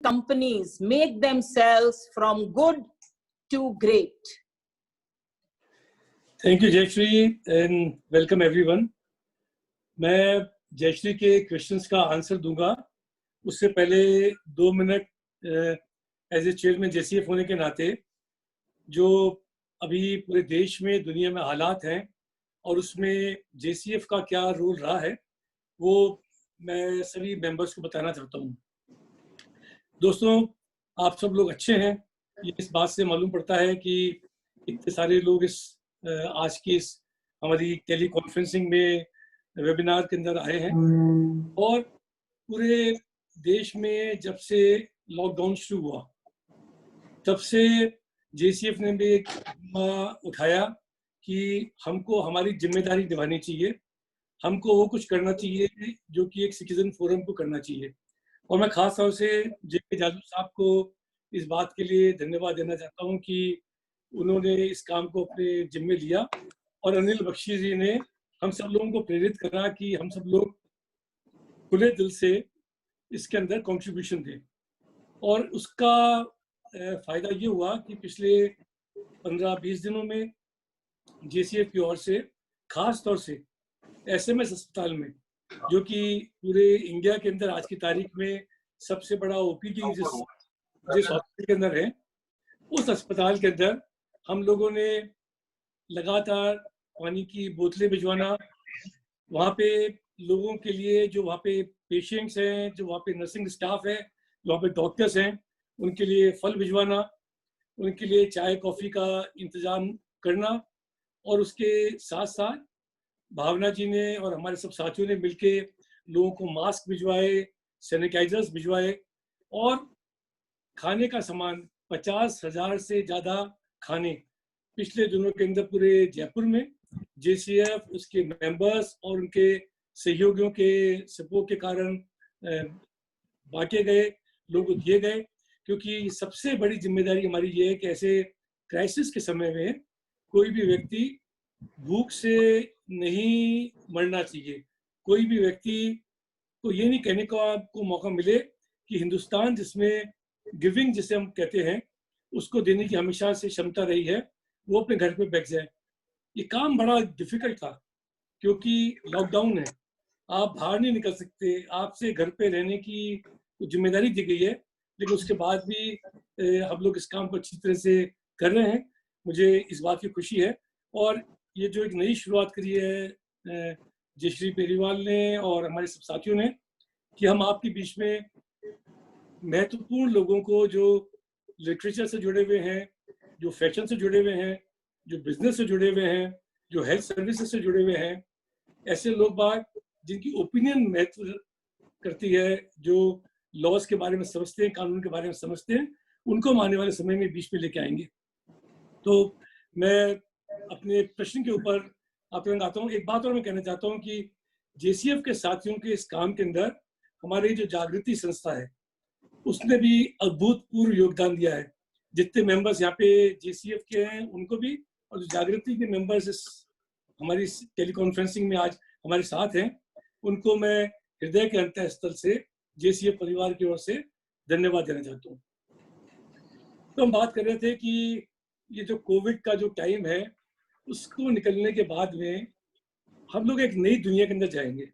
companies make themselves from good to great. Thank you, Jayashree, and welcome everyone. मैं जयश्री के questions का answer दूंगा। उससे पहले 2 मिनट एज ए चेयरमैन जेसीएफ होने के नाते जो अभी पूरे देश में दुनिया में हालात हैं और उसमें जेसीएफ का क्या रोल रहा है वो मैं सभी मेंबर्स को बताना चाहता हूँ। दोस्तों, आप सब लोग अच्छे हैं, ये इस बात से मालूम पड़ता है कि इतने सारे लोग इस आज की इस हमारी टेली कॉन्फ्रेंसिंग में वेबिनार के अंदर आए हैं। और पूरे देश में जब से लॉकडाउन शुरू हुआ तब से जेसीएफ ने भी एक उठाया कि हमको हमारी जिम्मेदारी निभानी चाहिए, हमको वो कुछ करना चाहिए जो कि एक सिटीजन फोरम को करना चाहिए। और मैं खास तौर से जेपी जादू साहब को इस बात के लिए धन्यवाद देना चाहता हूँ कि उन्होंने इस काम को अपने जिम्मे लिया और अनिल बख्शी जी ने हम सब लोगों को प्रेरित करा कि हम सब लोग खुले दिल से इसके अंदर कंट्रीब्यूशन दें। और उसका फायदा ये हुआ कि पिछले 15-20 दिनों में जेसीएफ की ओर से खास तौर से एसएमएस अस्पताल में, जो कि पूरे इंडिया के अंदर आज की तारीख में सबसे बड़ा ओपीडी जिस हॉस्पिटल के अंदर है, उस अस्पताल के अंदर हम लोगों ने लगातार पानी की बोतलें भिजवाना, वहाँ पे लोगों के लिए जो वहाँ पे पेशेंट्स हैं, जो वहाँ पे नर्सिंग स्टाफ है, जो वहाँ पे डॉक्टर्स हैं, उनके लिए फल भिजवाना, उनके लिए चाय कॉफ़ी का इंतज़ाम करना। और उसके साथ साथ भावना जी ने और हमारे सब साथियों ने मिलके लोगों को मास्क भिजवाए, सैनिटाइजर्स भिजवाए और खाने का सामान 50,000 से ज़्यादा खाने पिछले दिनों के अंदर पूरे जयपुर में जेसीएफ, उसके मेंबर्स और उनके सहयोगियों के सपोर्ट के कारण बांटे गए, लोगों को दिए गए। क्योंकि सबसे बड़ी जिम्मेदारी हमारी ये है कि ऐसे क्राइसिस के समय में कोई भी व्यक्ति भूख से नहीं मरना चाहिए। कोई भी व्यक्ति को ये नहीं कहने का आपको मौका मिले कि हिंदुस्तान जिसमें गिविंग जिसे हम कहते हैं उसको देने की हमेशा से क्षमता रही है, वो अपने घर पे बैठ जाए। ये काम बड़ा डिफिकल्ट था क्योंकि लॉकडाउन है, आप बाहर नहीं निकल सकते, आपसे घर पे रहने की जिम्मेदारी दी गई है, लेकिन उसके बाद भी हम लोग इस काम को अच्छी तरह से कर रहे हैं। मुझे इस बात की खुशी है। और ये जो एक नई शुरुआत करी है जयश्री पेरीवाल ने और हमारे सब साथियों ने कि हम आपके बीच में महत्वपूर्ण लोगों को जो लिटरेचर से जुड़े हुए हैं, जो फैशन से जुड़े हुए हैं, जो बिजनेस से जुड़े हुए हैं, जो हेल्थ सर्विसेज से जुड़े हुए हैं, ऐसे लोग बाग जिनकी ओपिनियन महत्व करती है, जो लॉज के बारे में समझते हैं, कानून के बारे में समझते हैं, उनको हम आने वाले समय में बीच में लेके आएंगे। तो मैं अपने प्रश्न के ऊपर आप लोगों आता हूँ। एक बात और मैं कहना चाहता हूँ कि जेसीएफ के साथियों के इस काम के अंदर हमारी जो जागृति संस्था है उसने भी अभूतपूर्व योगदान दिया है। जितने मेंबर्स यहाँ पे जेसीएफ के हैं उनको भी, और जो जागृति के मेंबर्स इस हमारी टेलीकॉन्फ्रेंसिंग में आज हमारे साथ हैं, उनको मैं हृदय के अंतःस्थल से जेसीएफ परिवार की ओर से धन्यवाद देना चाहता हूँ। तो हम बात कर रहे थे कि ये जो कोविड का जो टाइम है उसको निकलने के बाद में हम लोग एक नई दुनिया के अंदर जाएंगे।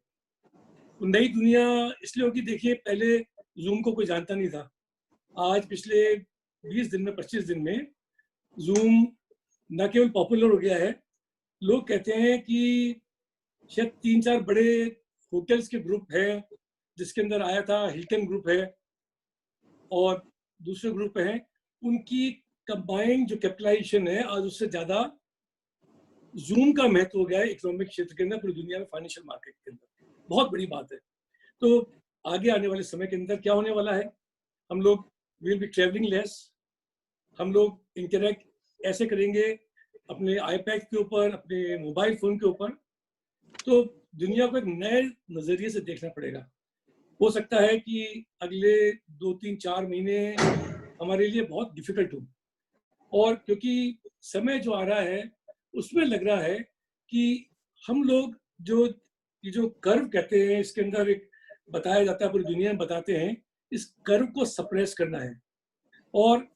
नई दुनिया इसलिए होगी, देखिए पहले जूम को कोई जानता नहीं था, आज पिछले 20 दिन में 25 दिन में जूम न केवल पॉपुलर हो गया है, लोग कहते हैं कि शायद 3-4 बड़े होटल्स के ग्रुप हैं जिसके अंदर आया था, हिल्टन ग्रुप है और दूसरे ग्रुप हैं, उनकी कंबाइंड जो कैपिटलाइजेशन है आज उससे ज्यादा जूम का महत्व हो गया है इकोनॉमिक क्षेत्र के अंदर, पूरी दुनिया में फाइनेंशियल मार्केट के अंदर। बहुत बड़ी बात है। तो आगे आने वाले समय के अंदर क्या होने वाला है, हम लोग विल बी ट्रेवलिंग लेस, हम लोग इंटरेक्ट ऐसे करेंगे अपने आईपैड के ऊपर, अपने मोबाइल फोन के ऊपर। तो दुनिया को एक नए नजरिए से देखना पड़ेगा। हो सकता है कि अगले 2-3-4 महीने हमारे लिए बहुत डिफिकल्ट हो, और क्योंकि समय जो आ रहा है उसमें लग रहा है कि हम लोग जो कर्व कहते हैं, इसके अंदर एक बताया जाता है, पूरी दुनिया में बताते हैं इस कर्व को सप्रेस करना है। और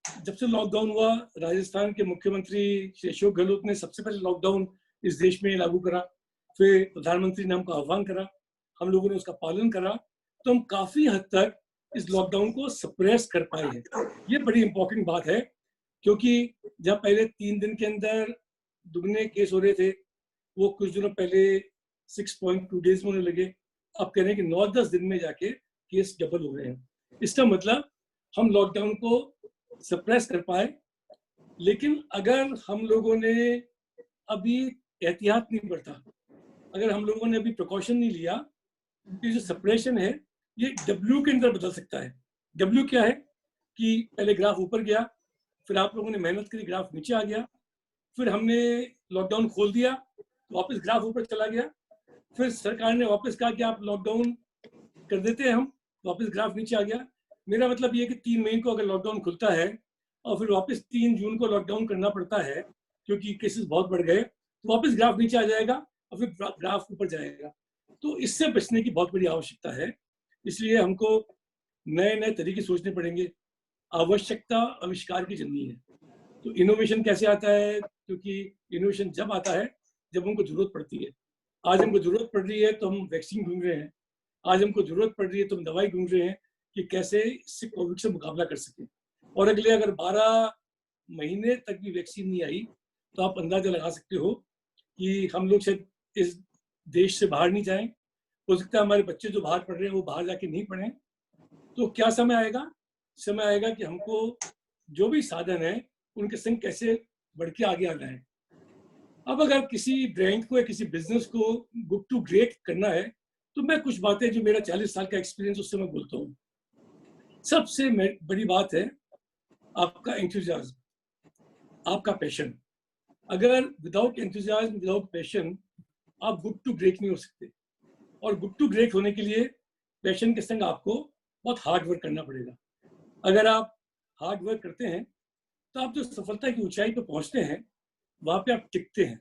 जब से लॉकडाउन हुआ, राजस्थान के मुख्यमंत्री श्री अशोक गहलोत ने सबसे पहले लॉकडाउन इस देश में लागू करा, फिर प्रधानमंत्री ने हमको आह्वान करा, हम लोगों ने उसका पालन करा, तो हम काफी हद तक इस लॉकडाउन को सप्रेस कर पाए हैं। ये बड़ी इंपॉर्टेंट बात है, क्योंकि जब पहले 3 दिन के अंदर दुगने केस हो रहे थे, वो कुछ दिनों पहले 6.2 डेज में होने लगे, अब कह रहे हैं कि 9-10 दिन में जाके केस डबल हो रहे हैं। इसका मतलब हम लॉकडाउन को सप्रेस कर पाए, लेकिन अगर हम लोगों ने अभी एहतियात नहीं बरता, अगर हम लोगों ने अभी प्रिकॉशन नहीं लिया, तो जो सप्रेशन है ये W के अंदर बदल सकता है। W क्या है कि पहले ग्राफ ऊपर गया, फिर आप लोगों ने मेहनत करी, ग्राफ नीचे आ गया, फिर हमने लॉकडाउन खोल दिया, वापस ग्राफ ऊपर चला गया, फिर सरकार ने वापस कहा कि आप लॉकडाउन कर देते हैं, हम वापस ग्राफ नीचे आ गया। मेरा मतलब ये कि 3 मई को अगर लॉकडाउन खुलता है और फिर वापस 3 जून को लॉकडाउन करना पड़ता है क्योंकि केसेस बहुत बढ़ गए, तो वापस ग्राफ नीचे आ जाएगा और फिर ग्राफ ऊपर जाएगा। तो इससे बचने की बहुत बड़ी आवश्यकता है, इसलिए हमको नए नए तरीके सोचने पड़ेंगे। आवश्यकता आविष्कार की जननी है। तो इनोवेशन कैसे आता है? क्योंकि इनोवेशन जब आता है जब हमको जरूरत पड़ती है। आज हमको जरूरत पड़ रही है तो हम वैक्सीन ढूंढ रहे हैं, आज हमको जरूरत पड़ रही है तो हम दवाई ढूंढ रहे हैं कि कैसे इससे कोविड से मुकाबला कर सकें। और अगले अगर 12 महीने तक भी वैक्सीन नहीं आई तो आप अंदाजा लगा सकते हो कि हम लोग शायद इस देश से बाहर नहीं जाएं। हो सकता है हमारे बच्चे जो बाहर पढ़ रहे हैं वो बाहर जाके नहीं पढ़ें। तो क्या समय आएगा? समय आएगा कि हमको जो भी साधन है उनके संग कैसे बढ़ के आगे आना है। अब अगर किसी ब्रांड को या किसी बिजनेस को गुड टू ग्रेट करना है तो मैं कुछ बातें जो मेरा 40 साल का एक्सपीरियंस उससे मैं बोलता हूँ। सबसे बड़ी बात है आपका एंथुसियाज्म, आपका पैशन। अगर विदाउट एंथुसियाज्म, विदाउट पैशन आप गुड टू ग्रेट नहीं हो सकते। और गुड टू ग्रेट होने के लिए पैशन के संग आपको बहुत हार्ड वर्क करना पड़ेगा। अगर आप हार्ड वर्क करते हैं तो आप जो सफलता की ऊंचाई पर पहुंचते हैं वहां पे आप टिकते हैं।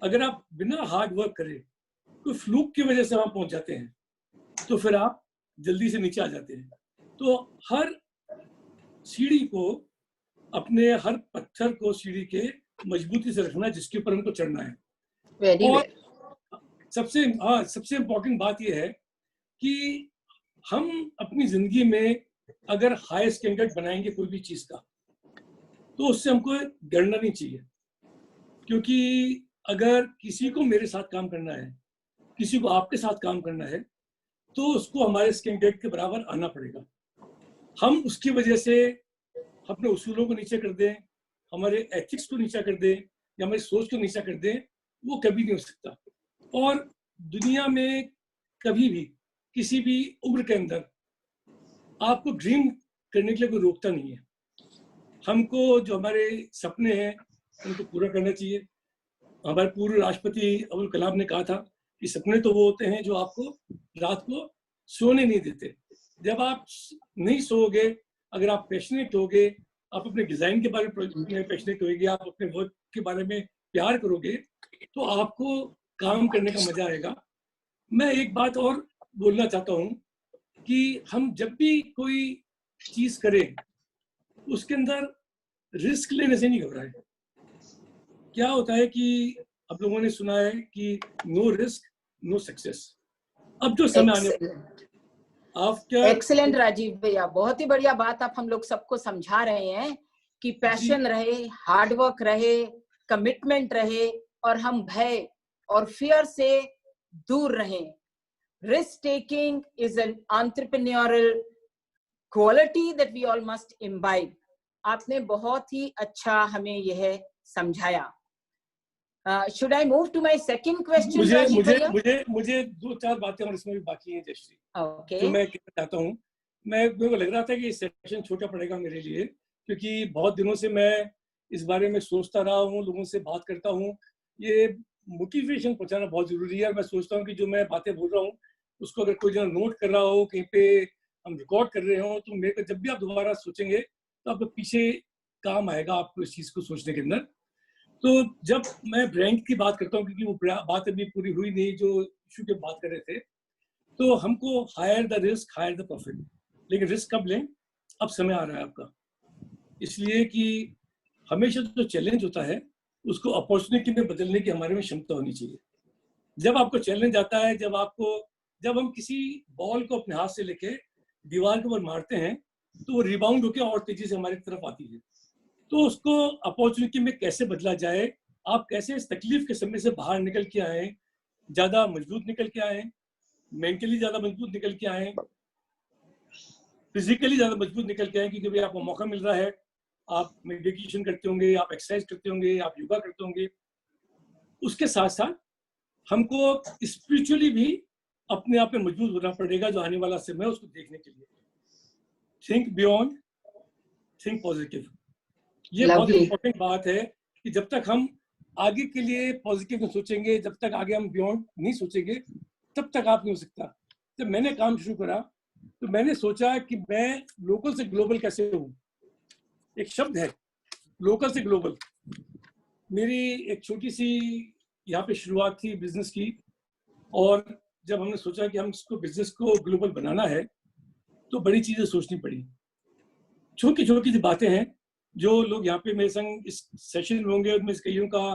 अगर आप बिना हार्ड वर्क करें तो फ्लूक की वजह से वहां पहुंच जाते हैं तो फिर आप जल्दी से नीचे आ जाते हैं। तो हर सीढ़ी को, अपने हर पत्थर को सीढ़ी के मजबूती से रखना जिसके ऊपर हमको चढ़ना है। और सबसे इम्पोर्टेंट बात यह है कि हम अपनी जिंदगी में अगर हाई स्टैंडर्ड बनाएंगे कोई भी चीज का तो उससे हमको डरना नहीं चाहिए, क्योंकि अगर किसी को मेरे साथ काम करना है, किसी को आपके साथ काम करना है, तो उसको हमारे स्टैंडर्ड के बराबर आना पड़ेगा। हम उसकी वजह से अपने उसूलों को नीचे कर दें, हमारे एथिक्स को नीचा कर दें या हमारी सोच को नीचा कर दें, वो कभी नहीं हो सकता। और दुनिया में कभी भी किसी भी उम्र के अंदर आपको ड्रीम करने के लिए कोई रोकता नहीं है। हमको जो हमारे सपने हैं उनको पूरा करना चाहिए। हमारे पूर्व राष्ट्रपति अब्दुल कलाम ने कहा था कि सपने तो वो होते हैं जो आपको रात को सोने नहीं देते। जब आप नहीं सोओगे, अगर आप पैशनेट होगे, आप अपने डिजाइन के बारे में पैशनेट होगे, आप अपने वर्क के बारे में प्यार करोगे, तो आपको काम करने का मजा आएगा। मैं एक बात और बोलना चाहता हूँ कि हम जब भी कोई चीज करें उसके अंदर रिस्क लेने से नहीं घबराएं। क्या होता है कि आप लोगों ने सुना है कि नो रिस्क नो सक्सेस। अब जो समय आने आप क्या एक्सीलेंट राजीव भैया, बहुत ही बढ़िया बात आप हम लोग सबको समझा रहे हैं कि पैशन रहे, हार्डवर्क रहे, कमिटमेंट रहे और हम भय और फियर से दूर रहें। Risk taking is an entrepreneurial quality that we all must imbibe. आपने बहुत ही अच्छा हमें यह समझाया। Should I move to my second question? मुझे 2-4 बातें और इसमें भी बाकी हैं जयश्री, जो मैं कहना चाहता हूँ। मेरे को लग रहा था कि सेशन छोटा पड़ेगा मेरे लिए, क्योंकि बहुत दिनों से मैं इस बारे में सोचता रहा हूँ, लोगों से बात करता हूँ। ये मोटिवेशन पहुंचाना बहुत जरूरी है। मैं सोचता हूँ कि जो मैं बातें बोल रहा हूँ उसको अगर कोई जना नोट कर रहा हो, कहीं पे हम रिकॉर्ड कर रहे हो, तो मेरे को जब भी आप दोबारा सोचेंगे तो आपको पीछे काम आएगा आपको इस चीज को सोचने के अंदर। तो जब मैं ब्रांड की बात करता हूँ, क्योंकि वो बात अभी पूरी हुई नहीं जो इशू की बात कर रहे थे, तो हमको higher the risk higher the profit. लेकिन रिस्क कब लें? अब समय आ रहा है आपका। इसलिए कि हमेशा जो चैलेंज होता है उसको अपॉर्चुनिटी में बदलने की हमारे में क्षमता होनी चाहिए। जब आपको चैलेंज आता है, जब हम किसी बॉल को अपने हाथ से लेके दीवार के ऊपर मारते हैं तो वो रिबाउंड होकर और तेजी से हमारी तरफ आती है। तो उसको अपॉर्चुनिटी में कैसे बदला जाए, आप कैसे इस तकलीफ के समय से बाहर निकल के आए, ज्यादा मजबूत निकल के आए, मेंटली ज्यादा मजबूत निकल के आए, फिजिकली ज्यादा मजबूत निकल के आए, क्योंकि भाई आपको मौका मिल रहा है, आप मेडिटेशन करते होंगे, आप एक्सरसाइज करते होंगे, आप योगा करते होंगे। उसके साथ साथ हमको स्पिरिचुअली भी अपने आप में मजबूत होना पड़ेगा, जो आने वाला समय है उसको देखने के लिए। Think beyond, think positive. ये बहुत इंपॉर्टेंट बात है कि जब तक हम आगे के लिए पॉजिटिव में सोचेंगे, जब तक आगे हम बियॉन्ड नहीं सोचेंगे, तब तक आप नहीं हो सकता। जब मैंने काम शुरू करा तो मैंने सोचा कि मैं लोकल से ग्लोबल कैसे हूँ। एक शब्द है लोकल से ग्लोबल। मेरी एक छोटी सी यहाँ पे शुरुआत थी बिजनेस की, और जब हमने सोचा कि हम इसको बिजनेस को ग्लोबल बनाना है तो बड़ी चीजें सोचनी पड़ी। छोटी छोटी सी बातें हैं जो लोग यहाँ पे मेरे संग इस सेशन में होंगे, उनमें कईयों का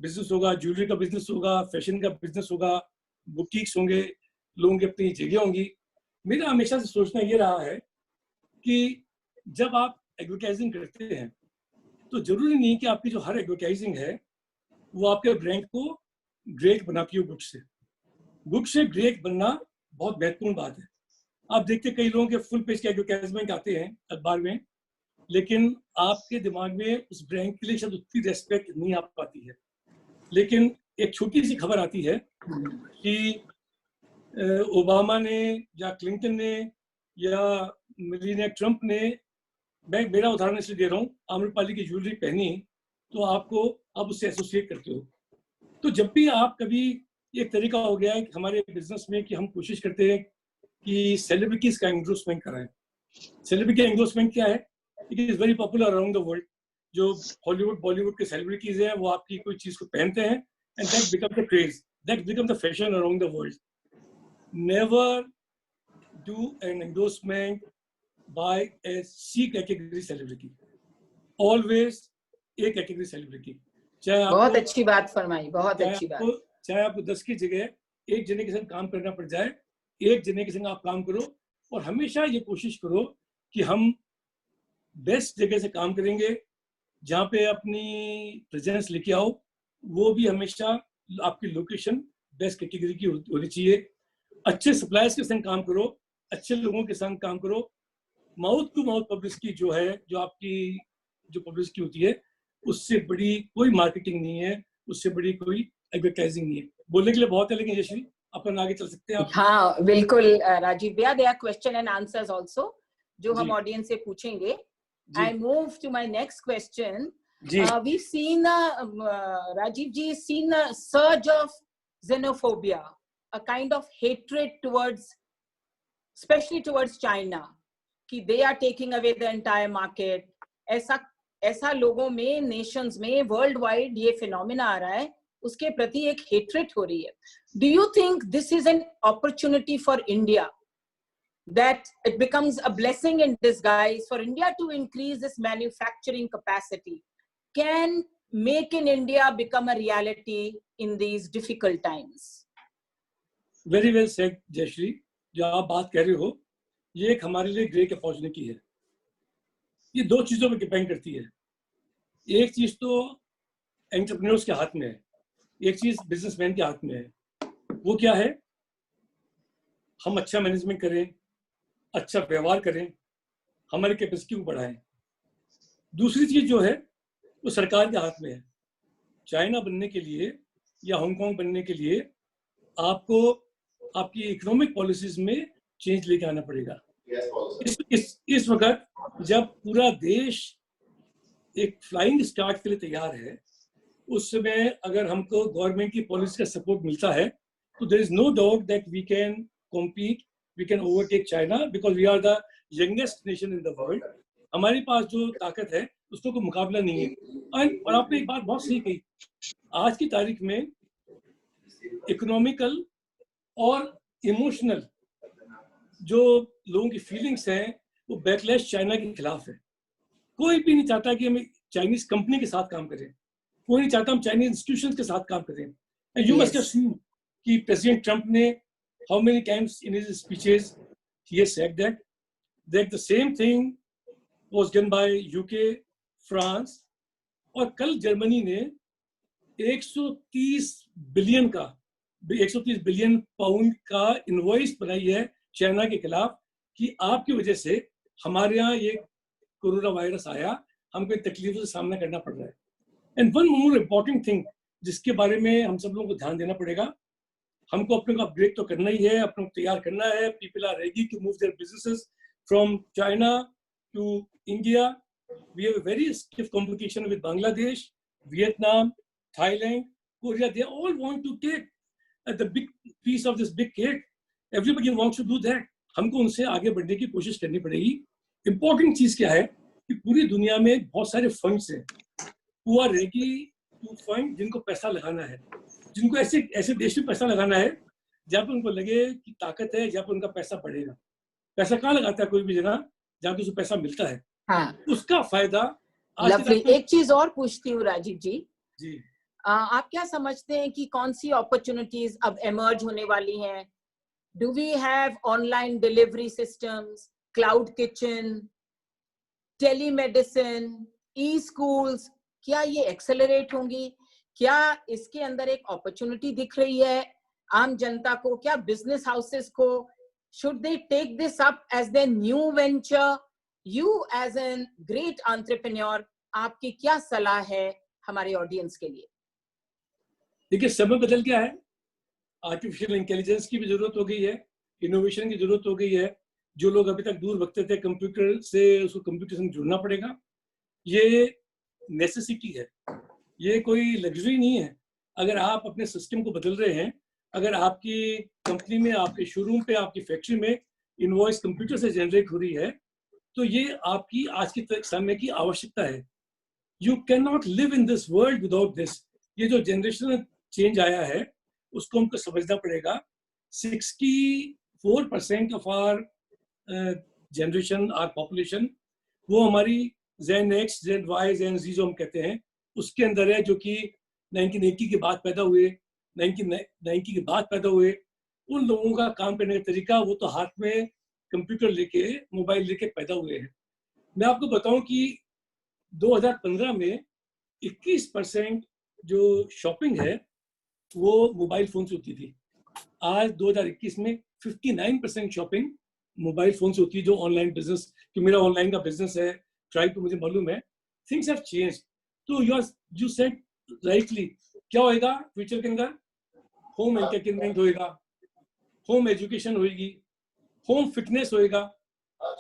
बिजनेस होगा, ज्वेलरी का बिजनेस होगा, फैशन का बिजनेस होगा, बुटीक्स होंगे, लोगों की अपनी जगह होंगी। मेरा हमेशा से सोचना ये रहा है कि जब आप एडवर्टाइजिंग करते हैं तो जरूरी नहीं कि आपकी जो हर एडवर्टाइजिंग है वो आपके ब्रांड को ग्रेट बनाती हो। गुड से ग्रेट बनना बहुत महत्वपूर्ण बात है। आप देखते कई लोगों के फुल पेज के एडवर्टाइजमेंट आते हैं अखबार में, लेकिन आपके दिमाग में उस ब्रांड के लिए शायद उतनी रेस्पेक्ट नहीं आ पाती है। लेकिन एक छोटी सी खबर आती है कि ओबामा ने या क्लिंटन ने या मेलानिया ट्रंप ने, मैं मेरा उदाहरण इसलिए दे रहा हूँ, आम्रपाली की ज्वेलरी पहनी तो आप उससे एसोसिएट करते हो। तो जब भी आप कभी, एक तरीका हो गया है कि हमारे बिजनेस में कि हम कोशिश करते हैं कि सेलिब्रिटीज का एंडोर्समेंट कराएं। सेलिब्रिटी एंडोर्समेंट क्या है? It is very popular around the world. जो हॉलीवुड बॉलीवुड के सेलिब्रिटीज हैं वो आपकी कोई चीज को पहनते हैं and that become the craze, that become the fashion around the world. Never do an endorsement by a C category celebrity, always A category celebrity. चाहे आपको, बहुत अच्छी बात फरमाई, बहुत अच्छी बात। चाहे आपको 10 की जगह एक जने के संग काम करना पड़ जाए, एक जने के संग आप काम करो, और हमेशा ये कोशिश करो कि हम बेस्ट जगह से काम करेंगे, जहाँ पे अपनी प्रेजेंस लेके आओ वो भी हमेशा आपकी लोकेशन बेस्ट कैटेगरी की होनी चाहिए। अच्छे सप्लायर्स के संग काम करो, अच्छे लोगों के संग काम करो। माउथ टू माउथ पब्लिसिटी जो है, जो आपकी जो पब्लिसिटी होती है, उससे बड़ी कोई मार्केटिंग नहीं है, उससे बड़ी कोई एडवर्टाइजिंग नहीं है। बोलने के लिए बहुत है, लेकिन यशवी अपन आगे चल सकते हैं आप। हाँ बिल्कुल राजीव भैया, there are question and answers also जो हम ऑडियंस से पूछेंगे। I move to my next question. We've seen Rajiv ji has seen a surge of xenophobia, a kind of hatred towards, especially towards China, कि they are taking away the entire market. ऐसा लोगों में, nations में, worldwide ये phenomena आ रहा है, उसके प्रति एक hatred हो रही है। Do you think this is an opportunity for India, that it becomes a blessing in disguise for India to increase its manufacturing capacity? Can Make in India become a reality in these difficult times? Very well said, Jayashree. जो आप बात कर रहे हो, ये एक हमारे लिए ग्रेट अपॉर्चुनिटी है। ये दो चीजों पर डिपेंड करती है। एक चीज तो एंटरप्रेन्योर्स के हाथ में है, एक चीज बिजनेसमैन के हाथ में है। वो क्या है? हम अच्छा मैनेजमेंट करें, अच्छा व्यवहार करें, हमारी कैपेसिटी को बढ़ाएं। दूसरी चीज जो है वो सरकार के हाथ में है। चाइना बनने के लिए या हांगकांग बनने के लिए आपको आपकी इकोनॉमिक पॉलिसीज में चेंज लेके आना पड़ेगा। इस वक्त जब पूरा देश एक फ्लाइंग स्टार्ट के लिए तैयार है, उस समय अगर हमको गवर्नमेंट की पॉलिसी का सपोर्ट मिलता है तो there is no doubt that we can compete, we can overtake China, because we are the youngest nation in the world. हमारे पास जो ताकत है उसको कोई मुकाबला नहीं है। और आपने एक बात बहुत सही कही, आज की तारीख में इकोनॉमिकल और इमोशनल जो लोगों की फीलिंग्स हैं वो बैकलैश चाइना के खिलाफ है। कोई भी नहीं चाहता कि हम चाइनीज कंपनी के साथ काम करें, कोई नहीं चाहता हम चाइनीज इंस्टीट्यूशंस के साथ काम करें। And you must have seen कि प्रेसिडेंट ट्रंप ने how many times in his speeches he has said that the same thing was done by UK, France, और कल जर्मनी ने 130 बिलियन का 130 बिलियन पाउंड का इनवॉइस बनाई है चाइना के खिलाफ कि आपकी वजह से हमारे यहाँ ये कोरोना वायरस आया, हमको तकलीफों से सामना करना पड़ रहा है। And one more important thing जिसके बारे में हम सब लोगों को ध्यान देना पड़ेगा, हमको अपने को अपग्रेड तो करना ही है, अपने को तैयार करना है। People are ready to move their businesses from China to India. We have a very stiff competition with Bangladesh, Vietnam, Thailand, Korea. They all want to take the big piece of this big cake. Everybody wants to do that. हमको उनसे आगे बढ़ने की कोशिश करनी पड़ेगी। Important चीज क्या है कि पूरी दुनिया में बहुत सारे फंड्स हैं who are ready to fund, जिनको पैसा लगाना है, जिनको ऐसे ऐसे देश में पैसा लगाना है जहाँ पे उनको लगे कि ताकत है, जहाँ पे उनका पैसा बढ़ेगा। पैसा कहाँ लगाता है कोई भी जगह जहाँ पे उसे पैसा मिलता है, हाँ, उसका फायदा। एक चीज और पूछती हूँ राजीव जी, आप क्या समझते हैं कि कौन सी अपॉर्चुनिटीज अब एमर्ज होने वाली हैं? Do we have online delivery systems, cloud kitchen, telemedicine, e schools, क्या ये एक्सेलरेट होंगी? क्या इसके अंदर एक अपॉर्चुनिटी दिख रही है आम जनता को? क्या बिजनेस हाउसेस को, should they take this up as their new venture? You as an great entrepreneur, आपकी क्या सलाह है हमारे ऑडियंस के लिए? देखिए, समय बदल गया है, आर्टिफिशियल इंटेलिजेंस की भी जरूरत हो गई है, इनोवेशन की जरूरत हो गई है। जो लोग अभी तक दूर रखते थे कंप्यूटर से, उसको कंप्यूटर से जुड़ना पड़ेगा। ये नेसेसिटी है, ये कोई लग्जरी नहीं है। अगर आप अपने सिस्टम को बदल रहे हैं, अगर आपकी कंपनी में, आपके शोरूम पे, आपकी फैक्ट्री में इनवॉइस कंप्यूटर से जनरेट हो रही है, तो ये आपकी आज के समय की आवश्यकता है। You can not live in this world without this. ये जो जनरेशनल चेंज आया है उसको हमको समझना पड़ेगा। 64% of our generation, our population, वो हमारी जेन एक्स, जेन वाई, जेन जी जो हम कहते हैं उसके अंदर है, जो कि 1980 के बाद पैदा हुए, 1990 के बाद पैदा हुए। उन लोगों का काम करने का तरीका, वो तो हाथ में कंप्यूटर लेके, मोबाइल लेके पैदा हुए हैं। मैं आपको बताऊं कि 2015 में 21% जो शॉपिंग है वो मोबाइल फोन से होती थी। आज 2021 में 59% शॉपिंग मोबाइल फोन से होती है, जो ऑनलाइन बिजनेस, कि मेरा ऑनलाइन का बिजनेस है, ट्राई तो मुझे मालूम है। Things have changed. तो यू सेड राइटली, क्या होएगा फ्यूचर के अंदर? होम एंटरटेनमेंट होएगा, होम एजुकेशन होएगी, होम फिटनेस होएगा।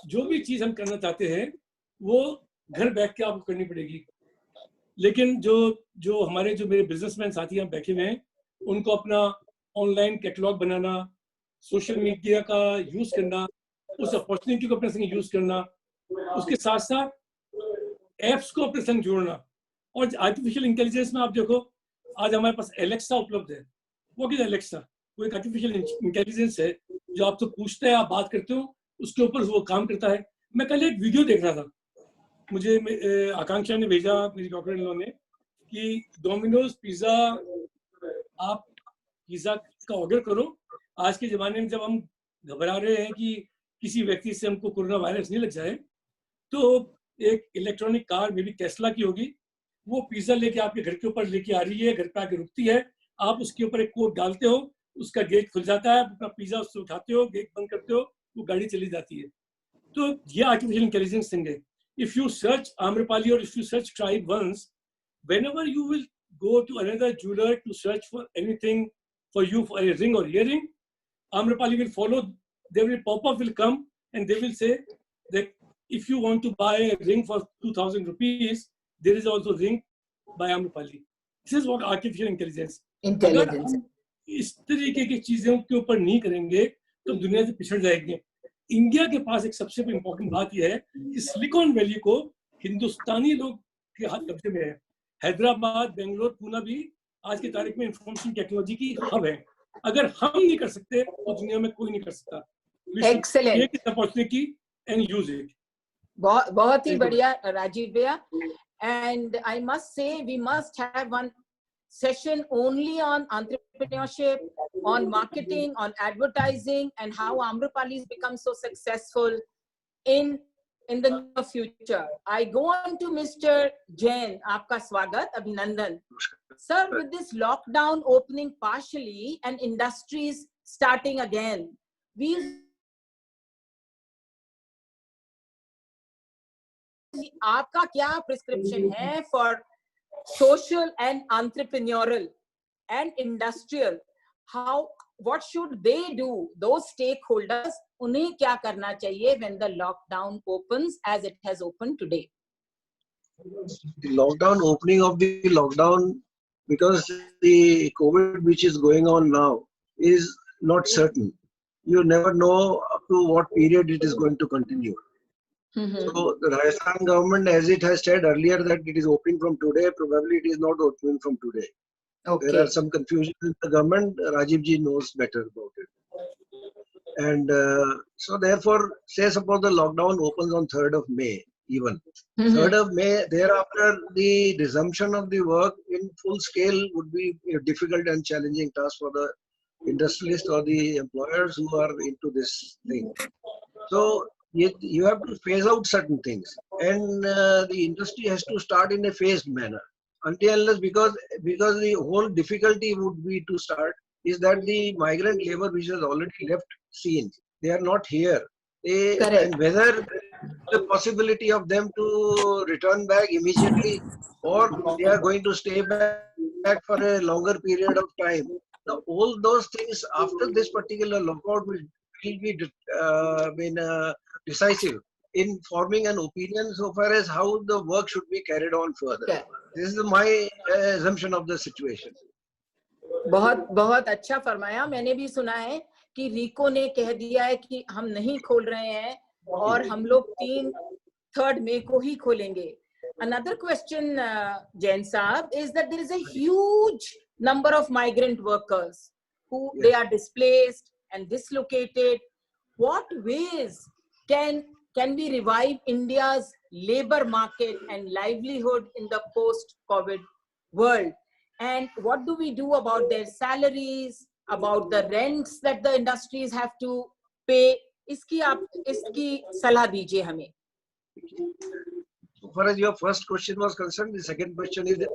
जो भी चीज हम करना चाहते हैं वो घर बैठ के आपको करनी पड़ेगी। लेकिन जो हमारे, जो मेरे बिजनेसमैन साथी यहाँ बैठे हुए हैं, उनको अपना ऑनलाइन कैटलॉग बनाना, सोशल मीडिया का यूज करना, उस अपॉर्चुनिटी को अपने संग यूज करना, उसके साथ साथ एप्स को अपने संग जोड़ना। और आर्टिफिशियल इंटेलिजेंस में आप देखो, आज हमारे पास एलेक्सा उपलब्ध है। वो क्या एलेक्सा? वो एक आर्टिफिशियल इंटेलिजेंस है जो आपसे पूछता है, आप बात करते हो, उसके ऊपर वो काम करता है। मैं कल एक वीडियो देख रहा था, मुझे आकांक्षा ने भेजा, मेरी डॉक्टर इन लोगों ने, कि डोमिनोज पिज्जा, आप पिज्जा का ऑर्डर करो। आज के ज़माने में जब हम घबरा रहे हैं कि किसी व्यक्ति से हमको कोरोना वायरस नहीं लग जाए, तो एक electronic car, may be Tesla की होगी, वो पिज्जा लेके आपके घर के ऊपर लेके आ रही है, घर पे आके रुकती है, आप उसके ऊपर एक कोड डालते हो, उसका गेट खुल जाता है, अपना पिज्जा उससे उठाते हो, गेट बंद करते हो, वो गाड़ी चली जाती है। तो ये आर्टिफिशियल इंटेलिजेंस थिंग है। If you search Amrapali or if you search Tribe once, whenever you will go to another jeweler to search for anything for you, for a ring or earring, Amrapali will follow. There will pop-up will come and they will say that if you want to buy a ring for 2,000 rupees, there is also ring by Amrapali. This is what artificial intelligence. अगर हम इस तरीके की चीजों के ऊपर नहीं करेंगे तो दुनिया से पिछड़ जाएंगे। इंडिया के पास एक सबसे इम्पोर्टेंट बात यह है कि सिलिकॉन वैली को हिंदुस्तानी लोग के हाथ कब्जे में है। हैदराबाद, बेंगलोर, पूना भी आज की तारीख में इंफॉर्मेशन टेक्नोलॉजी की हब है। अगर हम नहीं कर सकते तो दुनिया में कोई नहीं कर सकता। We should Excellent. take this opportunity and use it. बहुत ही Thank you. बढ़िया राजीव भैया. And I must say we must have one session only on entrepreneurship, on marketing, on advertising, and how Amrapali's become so successful in the near future. I go on to Mr. Jain. आपका स्वागत, अभिनंदन. Sir, with this lockdown opening partially and industries starting again, आपका क्या prescription है for social and entrepreneurial and industrial? What should they do? Those stakeholders, उन्हें क्या करना चाहिए when the lockdown opens as it has opened today? The lockdown, opening of the lockdown, because the COVID which is going on now is not certain. You never know up to what period it is going to continue. So the Rajasthan government, as it has said earlier that it is opening from today, probably it is not opening from today. Okay. There are some confusion in the government. Rajiv ji knows better about it. And so therefore, say suppose the lockdown opens on 3rd of May even. 3rd of May, thereafter the resumption of the work in full scale would be a difficult and challenging task for the industrialists or the employers who are into this thing. So you have to phase out certain things, and the industry has to start in a phased manner. Until unless, because the whole difficulty would be to start is that the migrant labor which has already left scene, they are not here. And whether the possibility of them to return back immediately or they are going to stay back for a longer period of time. Now, all those things after this particular lockout will be decisive in forming an opinion so far as how the work should be carried on further. Yeah. This is my assumption of the situation. बहुत बहुत अच्छा फरमाया. मैंने भी सुना है कि रिको ने कह दिया है कि हम नहीं खोल रहे हैं और हम लोग 3rd May को ही खोलेंगे. Another question, Jain Saab, is that there is a huge number of migrant workers who they are displaced and dislocated. What ways can we revive India's labor market and livelihood in the post-COVID world? And what do we do about their salaries, about the rents that the industries have to pay? इसकी सलाह दीजिए हमें. So far as your first question was concerned, the second question is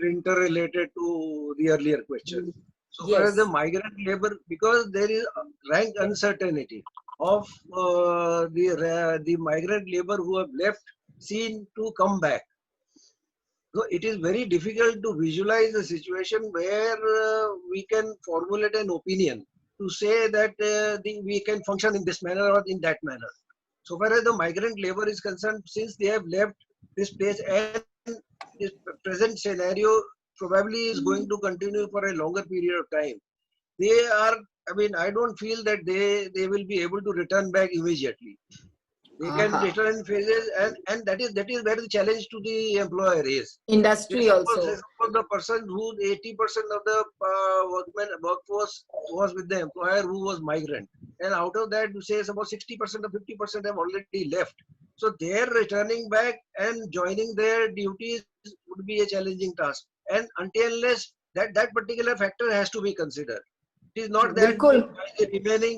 interrelated to the earlier question. So far as the migrant labor, because there is rank uncertainty of the migrant labor who have left scene to come back. So it is very difficult to visualize a situation where we can formulate an opinion to say that we can function in this manner or in that manner. So far as the migrant labor is concerned, since they have left this place and this present scenario probably is going to continue for a longer period of time, they are, I don't feel that they will be able to return back immediately. They can return in phases, and that is where the challenge to the employer is. Industry also. The person who 80% of the workforce was with the employer who was migrant, and out of that, say about 60% or 50% have already left. So their returning back and joining their duties would be a challenging task. And unless that particular factor has to be considered. It is not that the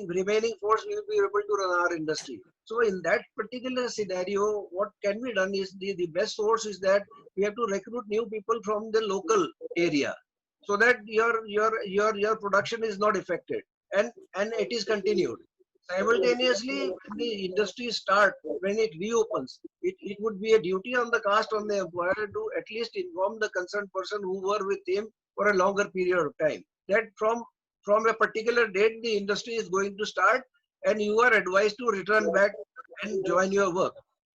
remaining force will be able to run our industry. So in that particular scenario, what can be done is the best source is that we have to recruit new people from the local area, so that your production is not affected and it is continued. Simultaneously, when the industry starts, when it reopens, it would be a duty on the caste on the employer to at least inform the concerned person who were with him for a longer period of time that from a particular date the industry is going to start and you are advised to return back and join your work.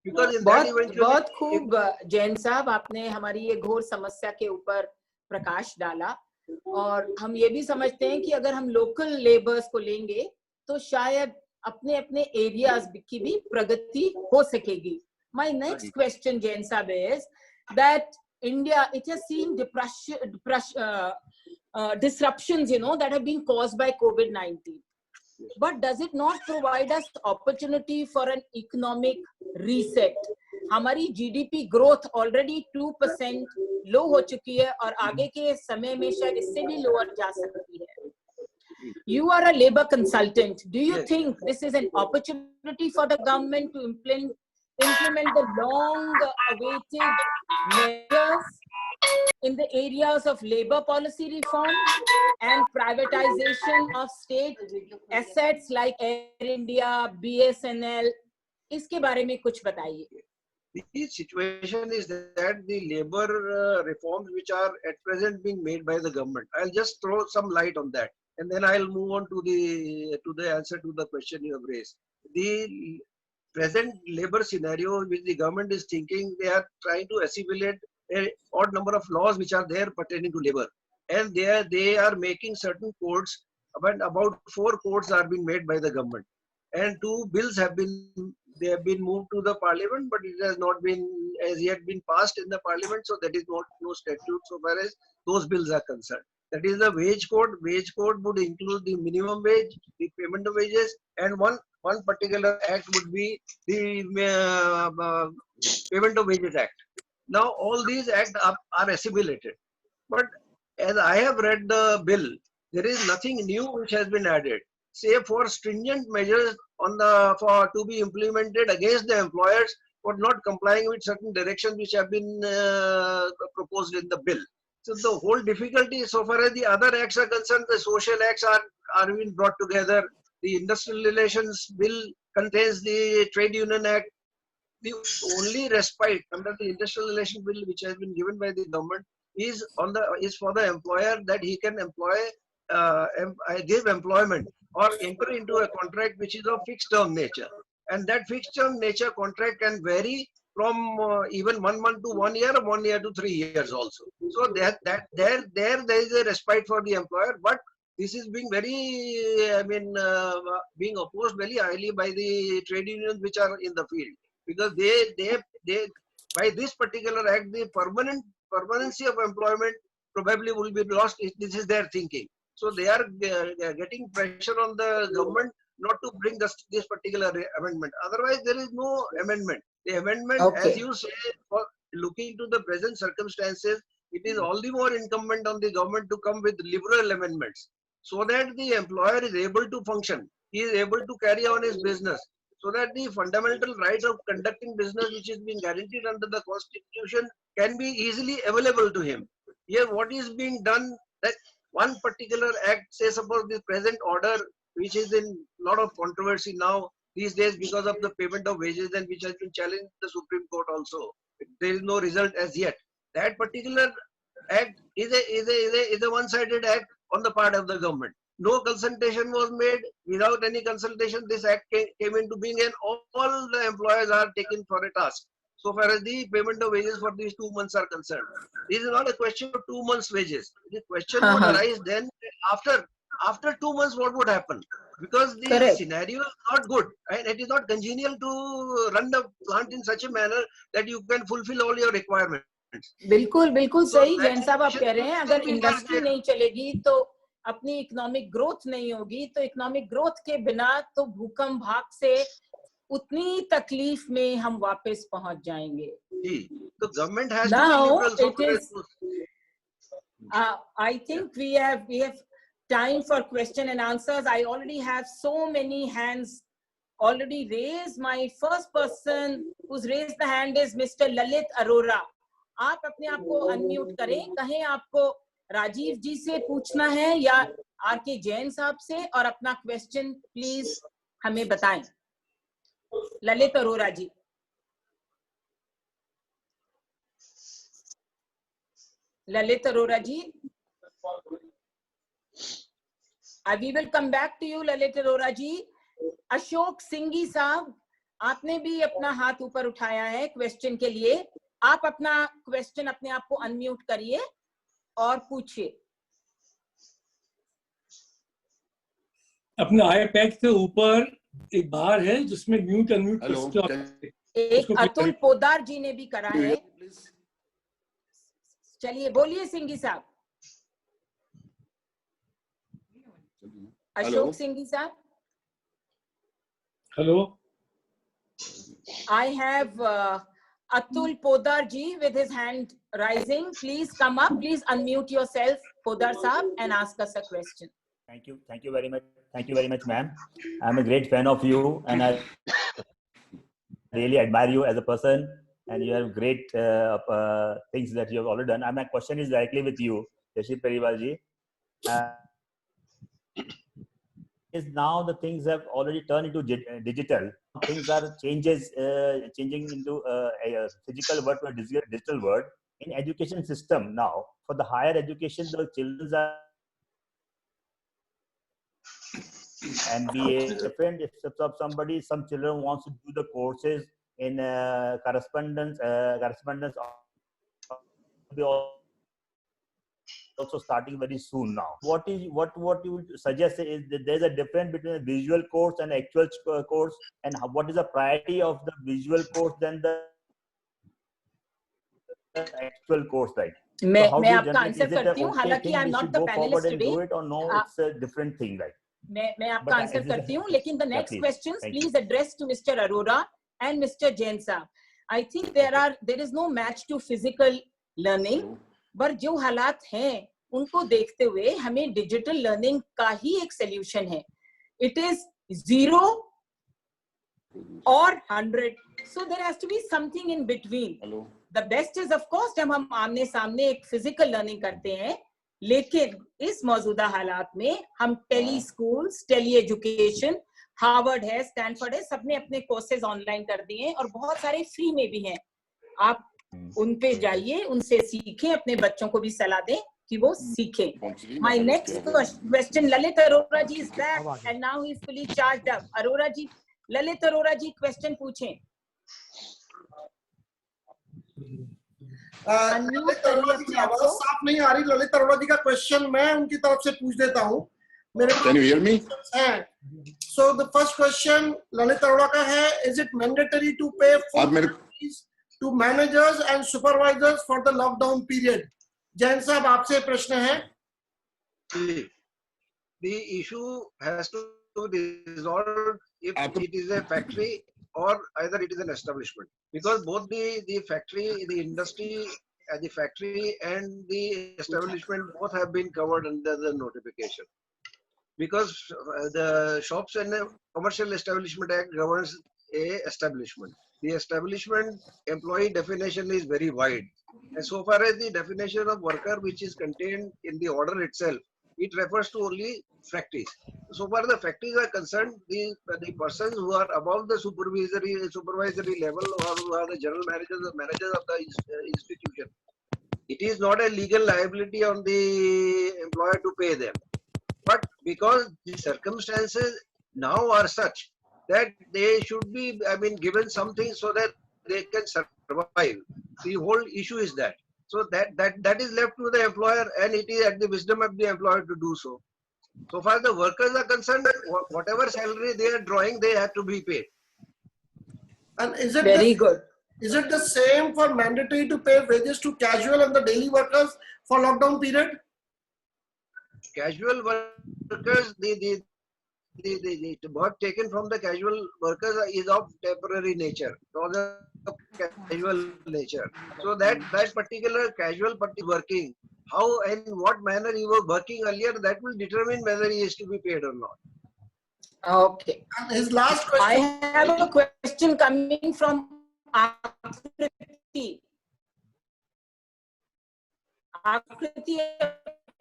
Because in that eventually, बहुत खूब जैन साहब, आपने हमारी ये घोर समस्या के ऊपर प्रकाश डाला और हम ये भी समझते हैं कि अगर हम लोकल लेबर्स को लेंगे तो शायद अपने अपने एरियाज की भी प्रगति हो सकेगी. My next question, Jain Saab, is that India, it has seen disruptions, that have been caused by COVID-19. But does it not provide us opportunity for an economic reset? हमारी GDP growth already 2% लो हो चुकी है और आगे के समय में शायद इससे भी lower जा सकती है. You are a labor consultant. Do you think this is an opportunity for the government to implement the long-awaited measures in the areas of labor policy reform and privatization of state assets like Air India, BSNL? इसके बारे में कुछ बताइए. The situation is that the labor reforms which are at present being made by the government. I'll just throw some light on that, and then I'll move on to the answer to the question you have raised. The present labor scenario which the government is thinking, they are trying to assimilate an odd number of laws which are there pertaining to labor, and they are making certain codes. About 4 codes are being made by the government, and 2 bills have been moved to the parliament, but it has not been as yet been passed in the parliament, so that is no statute so far as those bills are concerned. That is the wage code. Wage code would include the minimum wage, the payment of wages, and one particular act would be the payment of wages act. Now all these acts are assimilated, but as I have read the bill, there is nothing new which has been added, save for stringent measures to be implemented against the employers for not complying with certain directions which have been proposed in the bill. So the whole difficulty, so far as the other acts are concerned, the social acts are being brought together. The industrial relations bill contains the trade union act. The only respite under the industrial relations bill which has been given by the government is for the employer, that he can give employment or enter into a contract which is of fixed term nature, and that fixed term nature contract can vary from even 1 month to 1 year, or 1 year to 3 years also. So there is a respite for the employer, but this is being being opposed very highly by the trade unions which are in the field, because they by this particular act, the permanency of employment probably will be lost. This is their thinking. So they are getting pressure on the government not to bring this particular amendment. Otherwise, there is no amendment. The amendment, as you say, for looking to the present circumstances, it is all the more incumbent on the government to come with liberal amendments, so that the employer is able to function. He is able to carry on his business, so that the fundamental right of conducting business, which is being guaranteed under the Constitution, can be easily available to him. Here, what is being done, that one particular act, say suppose the present order, which is in lot of controversy now these days because of the payment of wages, and which has been challenged in the Supreme Court also. There is no result as yet. That particular act is a one-sided act on the part of the government. No consultation was made. Without any consultation, this act came into being, and all the employers are taken for a task so far as the payment of wages for these 2 months are concerned. This is not a question of 2 months wages. The question would arise then, after 2 months, what would happen? Because the scenario is not good, and it is not congenial to run the plant in such a manner that you can fulfill all your requirements. बिल्कुल बिल्कुल सही जैन साहब आप कह रहे हैं. अगर industry नहीं चलेगी तो अपनी इकोनॉमिक ग्रोथ नहीं होगी, तो इकोनॉमिक ग्रोथ के बिना तो भूकंप भाग से उतनी तकलीफ में हम वापस पहुंच जाएंगे. तो government has now it is I think we have time for question and answers. I already have so many hands already raised. My first person who's raised the hand is Mr. Lalit Arora. आप अपने आप को unmute करें, कहें आपको राजीव जी से पूछना है या आर.के. जैन साहब से, और अपना क्वेश्चन प्लीज हमें बताएं. ललित अरोरा जी. ललित अरोरा जी, we will come back to you, Lalit Arora जी. अशोक सिंघी साहब, आपने भी अपना हाथ ऊपर उठाया है क्वेश्चन के लिए. आप अपना क्वेश्चन अपने आप को अनम्यूट करिए और पूछिए. अपने आईपैड के ऊपर एक बार है जिसमें म्यूट अनम्यूट एक अतुल पोदार जी ने भी करा है. चलिए बोलिए सिंघी साहब. अशोक सिंघी साहब. Hello. I have Atul Podar ji with his hand rising. Please come up. Please unmute yourself, Podar Saab, and ask us a question. Thank you very much. Thank you very much, ma'am. I'm a great fan of you, and I really admire you as a person. And you have great things that you have already done. And my question is directly with you, Yashir Periwal ji. Is now the things have already turned into digital. Things are changing into a physical world to a digital world. In education system now, for the higher education, the children are MBA. Different. If some children wants to do the courses in correspondence, be also starting very soon now. What you would suggest is that there's a difference between a visual course and actual course, and what is the priority of the visual course than the actual course, right? मैं आपका answer करती हूँ, हालांकि I am not the panelist today, it's a different thing, right? मैं आपका answer करती हूँ, लेकिन the next questions please address to Mr. Arora and Mr. Jain साहब. I think there is no match to physical learning, पर जो हालात हैं उनको देखते हुए हमें डिजिटल लर्निंग का ही एक सोल्यूशन है. It is 0 or 100, so there has to be something in between. Hello. The best is of course जब हम आमने सामने एक फिजिकल लर्निंग करते हैं, लेकिन इस मौजूदा हालात में हम tele schools, tele education, Harvard है, स्टैनफोर्ड है, सबने अपने कोर्सेज ऑनलाइन कर दिए हैं और बहुत सारे फ्री में भी हैं. आप उन पे जाइए, उनसे सीखें, अपने बच्चों को भी सलाह दें कि वो सीखें. My next question, Lalit Arora ji is back and now he is fully charged up. Arora ji, Lalit Arora ji question पूछें. ललित अरोड़ा जी की आवाज साफ नहीं आ रही. ललित अरोड़ा जी का क्वेश्चन मैं उनकी तरफ से पूछ देता हूँ. Can you hear me? So the first question Lalit Arora का है, is it mandatory to pay full fees to managers and supervisors for the lockdown period? Jain साहब आपसे प्रश्न है. The issue has to be resolved if it is a factory or either it is an establishment, because both the factory, the industry, the factory and the establishment both have been covered under the notification, because the Shops and Commercial Establishment Act governs a establishment. The establishment employee definition is very wide, and so far as the definition of worker which is contained in the order itself, it refers to only factories. So far the factories are concerned, the persons who are above the supervisory level, or who are the general managers or managers of the institution, it is not a legal liability on the employer to pay them. But because the circumstances now are such that they should be, given something so that they can survive. The whole issue is that. So that is left to the employer, and it is at the wisdom of the employer to do so. So far the workers are concerned, whatever salary they are drawing, they have to be paid. And is it very good? Is it the same for mandatory to pay wages to casual and the daily workers for lockdown period? Casual workers, the work taken from the casual workers is of temporary nature, of casual nature. So that particular casual working, how and in what manner he was working earlier, that will determine whether he is to be paid or not. Okay. And his last question. I have a question coming from Akriti. Akriti,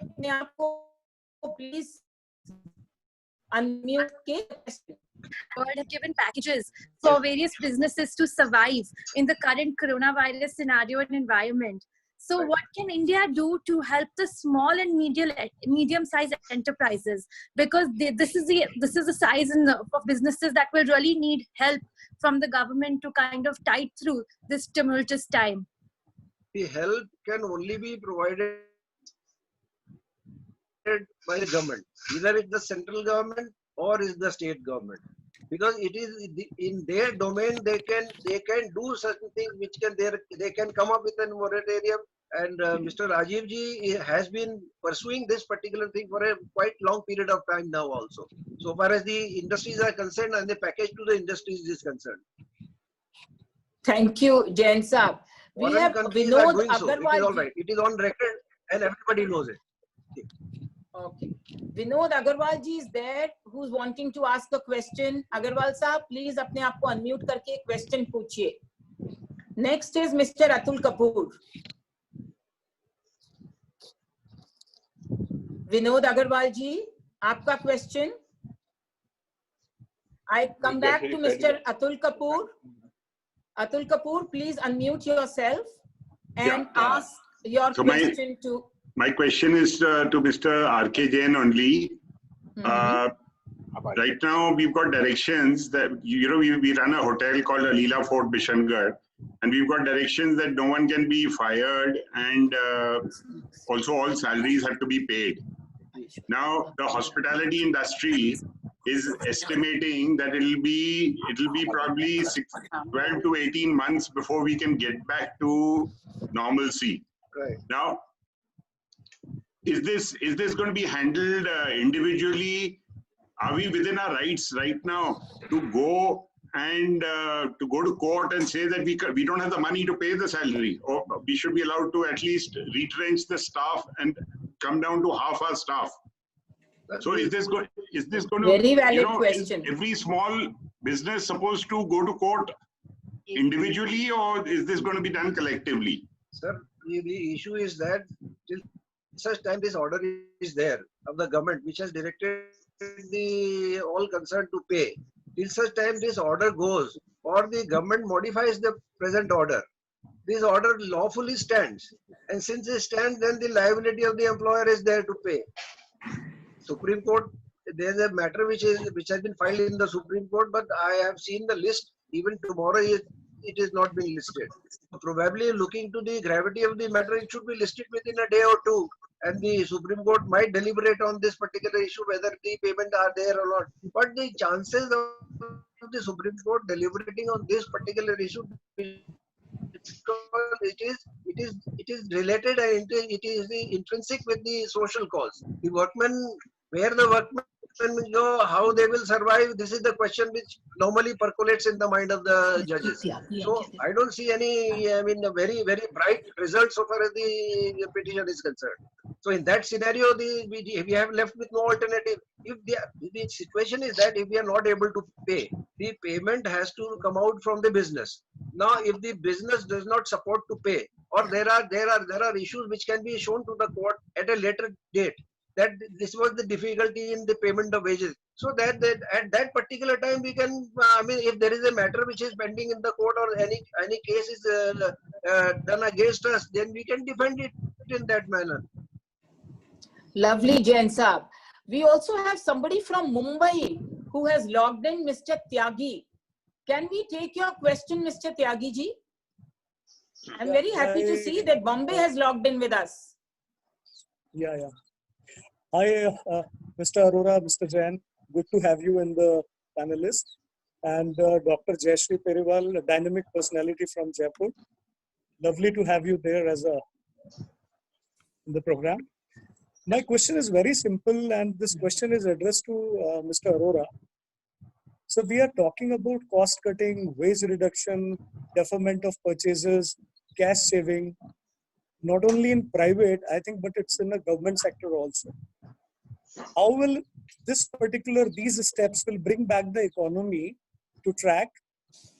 अपने आप को please unmute के question. Have given packages for various businesses to survive in the current coronavirus scenario and environment. So what can India do to help the small and medium-sized enterprises? Because this is the size of businesses that will really need help from the government to kind of tide through this tumultuous time. The help can only be provided by the government. Either it's the central government or is the state government, because it is in their domain. They can do certain things which they can come up with a moratorium And Mr. Rajiv ji has been pursuing this particular thing for a quite long period of time now also. So far as the industries are concerned and the package to the industries is concerned. Thank you, Jain Saab. We Foreign have countries are Vinod doing so. It is all Agarwal. right. It is on record and everybody knows it. Okay. Vinod Agarwal ji is there who's wanting to ask a question. Agarwal साहब, please अपने आप को unmute करके question पूछिए. Next is Mr. Atul Kapoor. Vinod Agarwal ji, आपका question. I come back to Mr. Atul Kapoor. Atul Kapoor, please unmute yourself and ask your question to. My question is to Mr. R.K. Jain only. Right now, we've got directions that, we run a hotel called Alila Fort Bishangarh, and we've got directions that no one can be fired, and also all salaries have to be paid. Now, the hospitality industry is estimating that it'll be probably 12 to 18 months before we can get back to normalcy. Right. Now, is this going to be handled individually? Are we within our rights right now to go to court and say that we don't have the money to pay the salary, or we should be allowed to at least retrench the staff and come down to half our staff? So is this going to, very valid question. Is every small business supposed to go to court individually, or is this going to be done collectively? Sir, the issue is that till such time this order is there of the government which has directed the all concerned to pay, till such time this order goes or the government modifies the present order, this order lawfully stands, and since it stands, then the liability of the employer is there to pay. Supreme Court, there is a matter which has been filed in the Supreme Court, but I have seen the list. Even tomorrow it is not being listed. Probably looking to the gravity of the matter, it should be listed within a day or two, and the Supreme Court might deliberate on this particular issue whether the payment are there or not. But the chances of the Supreme Court deliberating on this particular issue, it is related and it is the intrinsic with the social cause. The workmen, where the workmen go, how they will survive, this is the question which normally percolates in the mind of the judges. So I don't see any, a very, very bright result so far as the petition is concerned. So in that scenario, we have left with no alternative. If the situation is that if we are not able to pay, the payment has to come out from the business. Now, if the business does not support to pay, or there are issues which can be shown to the court at a later date, that this was the difficulty in the payment of wages. So that at that particular time we can, if there is a matter which is pending in the court or any case is done against us, then we can defend it in that manner. Lovely, Jain Saab. We also have somebody from Mumbai who has logged in, Mr. Tyagi. Can we take your question, Mr. Tyagi ji? I'm very happy to see that Bombay has logged in with us. Yeah. Hi, Mr. Arora, Mr. Jain. Good to have you in the panelist. And Dr. Jayashree Periwal, a dynamic personality from Jaipur. Lovely to have you there in the program. My question is very simple, and this question is addressed to Mr. Arora. So we are talking about cost cutting, wage reduction, deferment of purchases, cash saving, not only in private, I think, but it's in the government sector also. How will these steps will bring back the economy to track,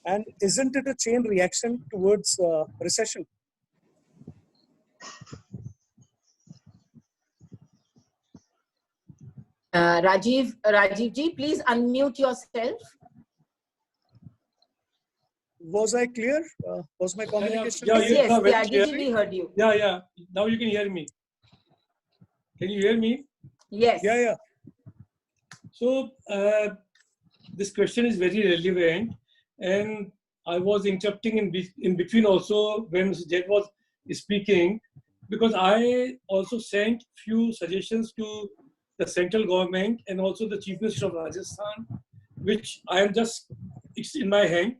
and isn't it a chain reaction towards recession? Rajiv ji, please unmute yourself. Was I clear? Was my communication? Yes, Tyagi ji, we heard you. Yeah. Now you can hear me. Can you hear me? Yes. Yeah. So this question is very relevant, and I was interrupting in between also when Mr. Jain was speaking, because I also sent few suggestions to the central government and also the Chief Minister of Rajasthan, which it's in my hand.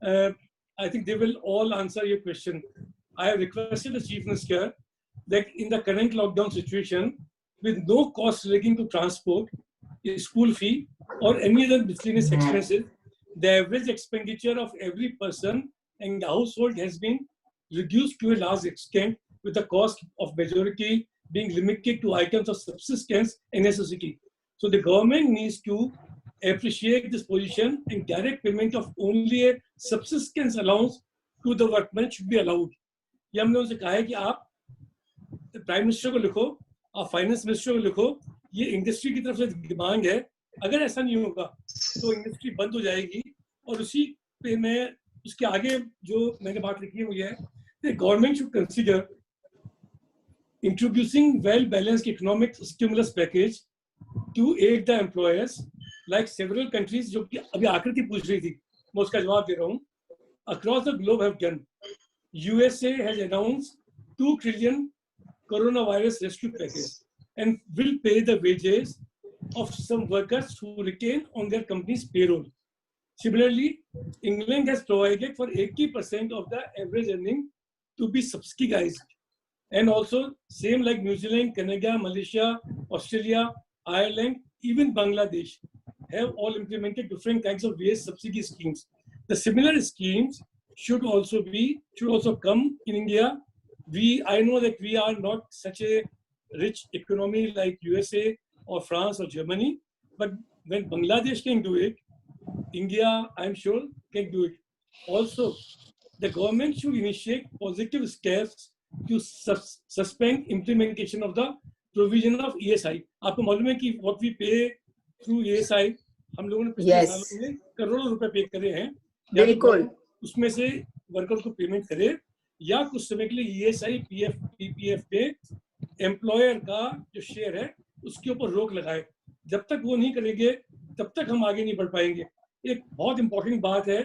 I think they will all answer your question. I have requested the Chief Minister that in the current lockdown situation, with no cost relating to transport, school fee, or any other miscellaneous expenses, the average expenditure of every person in the household has been reduced to a large extent, with the cost of majority being limited to items of subsistence and necessity. So the government needs to appreciate this position, and direct payment of only a subsistence allowance to the workmen should be allowed. ये हमने उनसे कहा है कि आप prime minister को लिखो, आप फाइनेंस मिनिस्टर को लिखो, ये इंडस्ट्री की तरफ से मांग है. अगर ऐसा नहीं होगा तो इंडस्ट्री बंद हो जाएगी. और उसी पे मैं उसके आगे जो मैंने बात लिखी है वो ये है कि government should consider introducing well-balanced economic stimulus package to aid the employers, like several countries जो कि अभी आकृति पूछ रही थी, मैं उसका जवाब दे रहा हूँ, across the globe have done. USA has announced $2 trillion coronavirus rescue package and will pay the wages of some workers who retain on their company's payroll. Similarly, England has provided for 80% of the average earning to be subsidized. And also, same like New Zealand, Canada, Malaysia, Australia, Ireland, even Bangladesh have all implemented different kinds of wage subsidy schemes. The similar schemes should also come in India. I know that we are not such a rich economy like USA or France or Germany, but when Bangladesh can do it, India, I'm sure, can do it. Also, the government should initiate positive steps to suspend implementation of the provision of ESI. आपको मालूम है कि what we pay through ESI, हम लोगों ने पिछले सालों में करोड़ों रुपए पे करे हैं. बिल्कुल. उसमें से वर्कर को पेमेंट करे या कुछ समय के लिए ESI, PF, PPF पे एम्प्लॉयर का जो शेयर है उसके ऊपर रोक लगाए. जब तक वो नहीं करेंगे तब तक हम आगे नहीं बढ़ पाएंगे. एक बहुत इंपॉर्टेंट बात है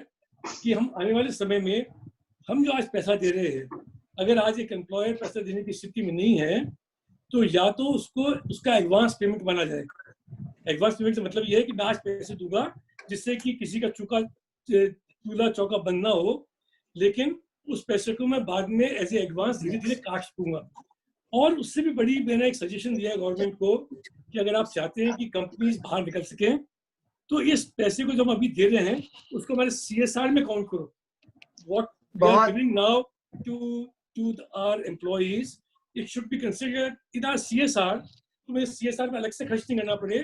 कि हम आने वाले समय में हम जो आज पैसा दे रहे हैं, अगर आज एक एम्प्लॉयर पैसा देने की स्थिति में नहीं है तो या तो उसका एडवांस पेमेंट माना जाए. एडवांस पेमेंट से मतलब ये है कि मैं आज पैसे दूंगा जिससे कि किसी का चूल्हा चौका बंद ना हो, लेकिन उस पैसे को मैं बाद में एज ए एडवांस धीरे धीरे काट दूंगा. और उससे भी बड़ी मैंने एक सजेशन दिया है गवर्नमेंट को कि अगर आप चाहते हैं कि कंपनीज बाहर निकल सकें तो इस पैसे को जो हम अभी दे रहे हैं उसको हमारे CSR में काउंट करो. What we are giving now to our employees, it should be considered in our CSR. तुम्हें CSR में अलग से खर्च नहीं करना पड़े,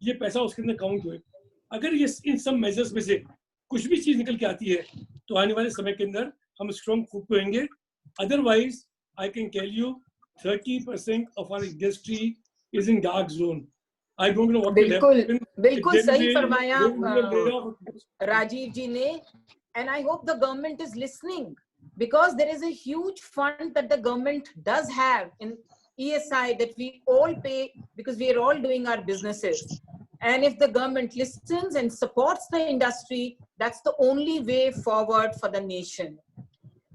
ये पैसा उसके अंदर काउंट हुए. अगर ये इन सब मेजर्स में से कुछ भी चीज निकल के आती है तो आने वाले समय के अंदर हम स्ट्रॉन्ग फुट पे होंगे. Otherwise I can tell you 30% of our industry is in dark zone. I don't know what will happen. बिल्कुल सही फरमाया राजीव जी ने. And I hope the government is listening, because there is a huge fund that the government does have in ESI that we all pay because we are all doing our businesses. And if the government listens and supports the industry, that's the only way forward for the nation.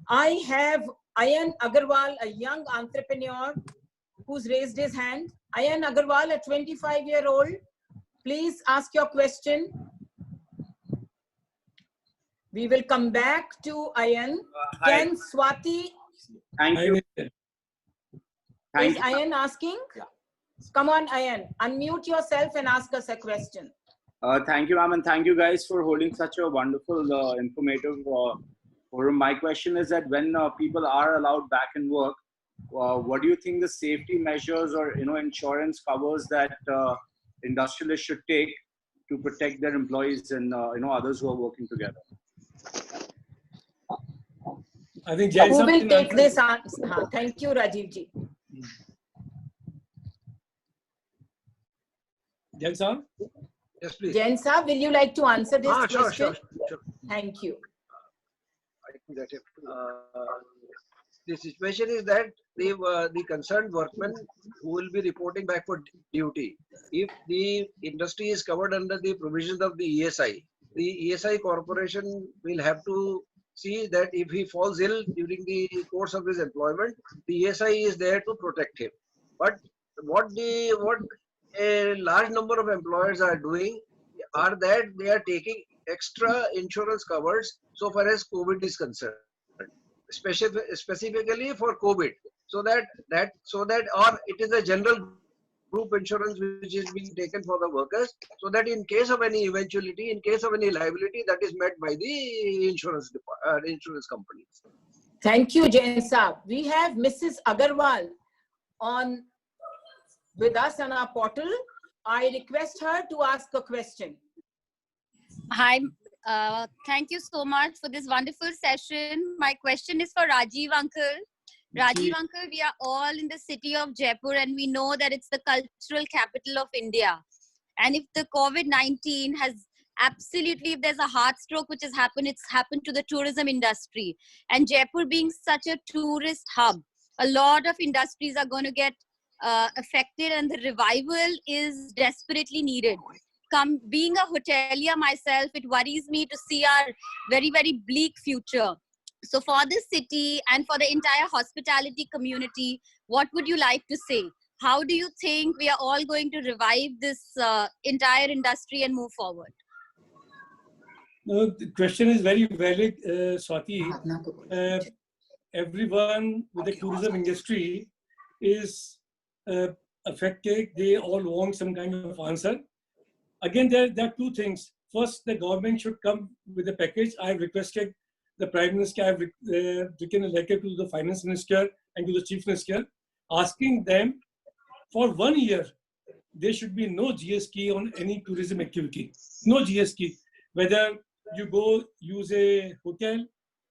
I have Ayan Agarwal, a young entrepreneur who's raised his hand. Ayan Agarwal, a 25-year-old. Please ask your question. We will come back to Ayan. Can Swati? Thank you. Is Ayan asking? Yeah. Come on, Ayan. Unmute yourself and ask us a question. Thank you, ma'am, and thank you guys for holding such a wonderful, informative forum. My question is that when people are allowed back in work, what do you think the safety measures or insurance covers that industrialists should take to protect their employees and others who are working together? I think who will take this answer? Thank you, Rajiv ji. Jain Saab? Yes, please. Jain Saab, will you like to answer this question? Sure. Thank you. I think that the situation is that the concerned workmen who will be reporting back for duty, if the industry is covered under the provisions of the ESI corporation will have to see that if he falls ill during the course of his employment, the ESI is there to protect him. But what a large number of employers are doing are that they are taking extra insurance covers so far as COVID is concerned. specifically for COVID, so that or it is a general group insurance which is being taken for the workers, so that in case of any eventuality, in case of any liability, that is met by the insurance companies. Thank you, Jain Saab. We have Mrs. Agarwal with us on our portal. I request her to ask a question. Hi, thank you so much for this wonderful session. My question is for Rajiv Uncle. Rajiv Uncle, we are all in the city of Jaipur and we know that it's the cultural capital of India. And if the COVID-19 has absolutely, if there's a heart stroke which has happened, it's happened to the tourism industry. And Jaipur being such a tourist hub, a lot of industries are going to get affected and the revival is desperately needed. Being a hotelier myself, it worries me to see our very, very bleak future. So for this city and for the entire hospitality community, what would you like to say? How do you think we are all going to revive this entire industry and move forward? No, the question is very valid, Swati. Everyone with the tourism industry is affected. They all want some kind of answer. Again, there are two things. First, the government should come with a package. I have requested the Prime Minister, I have written a letter to the Finance Minister and to the Chief Minister, asking them for 1 year, there should be no GST on any tourism activity. No GST. Whether you go use a hotel,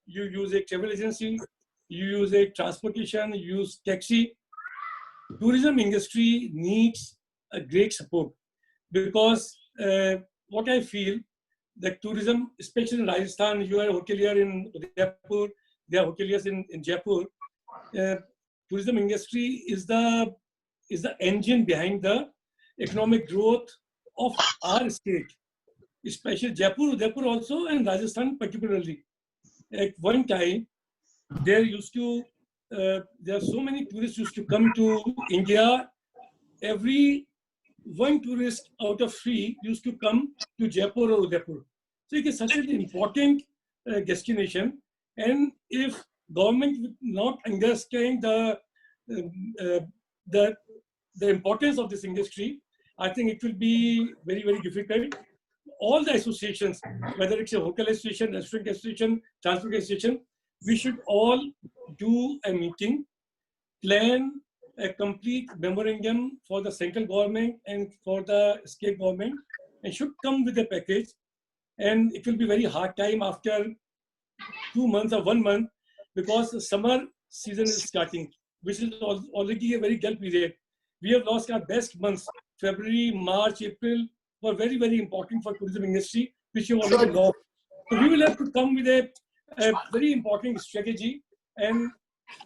you use a travel agency, you use a transportation, you use taxi. Tourism industry needs a great support because what I feel, the tourism, especially in Rajasthan, you are a hotelier in Udaipur, there are hoteliers in Jaipur. Tourism industry is the engine behind the economic growth of our state, especially Jaipur, Udaipur also, and Rajasthan particularly. At one time, there are so many tourists used to come to India. Every one tourist out of 3 used to come to Jaipur or Udaipur. So it is such an important destination. And if government would not understand the importance of this industry, I think it will be very, very difficult. All the associations, whether it's a hotel association, restaurant association, transport association, we should all do a meeting, plan a complete memorandum for the central government and for the state government, and should come with a package. And it will be very hard time after 2 months or 1 month, because the summer season is starting, which is already a very dull period. We have lost our best months. February, March, April were very, very important for tourism industry, which you already lost. So we will have to come with a very important strategy. And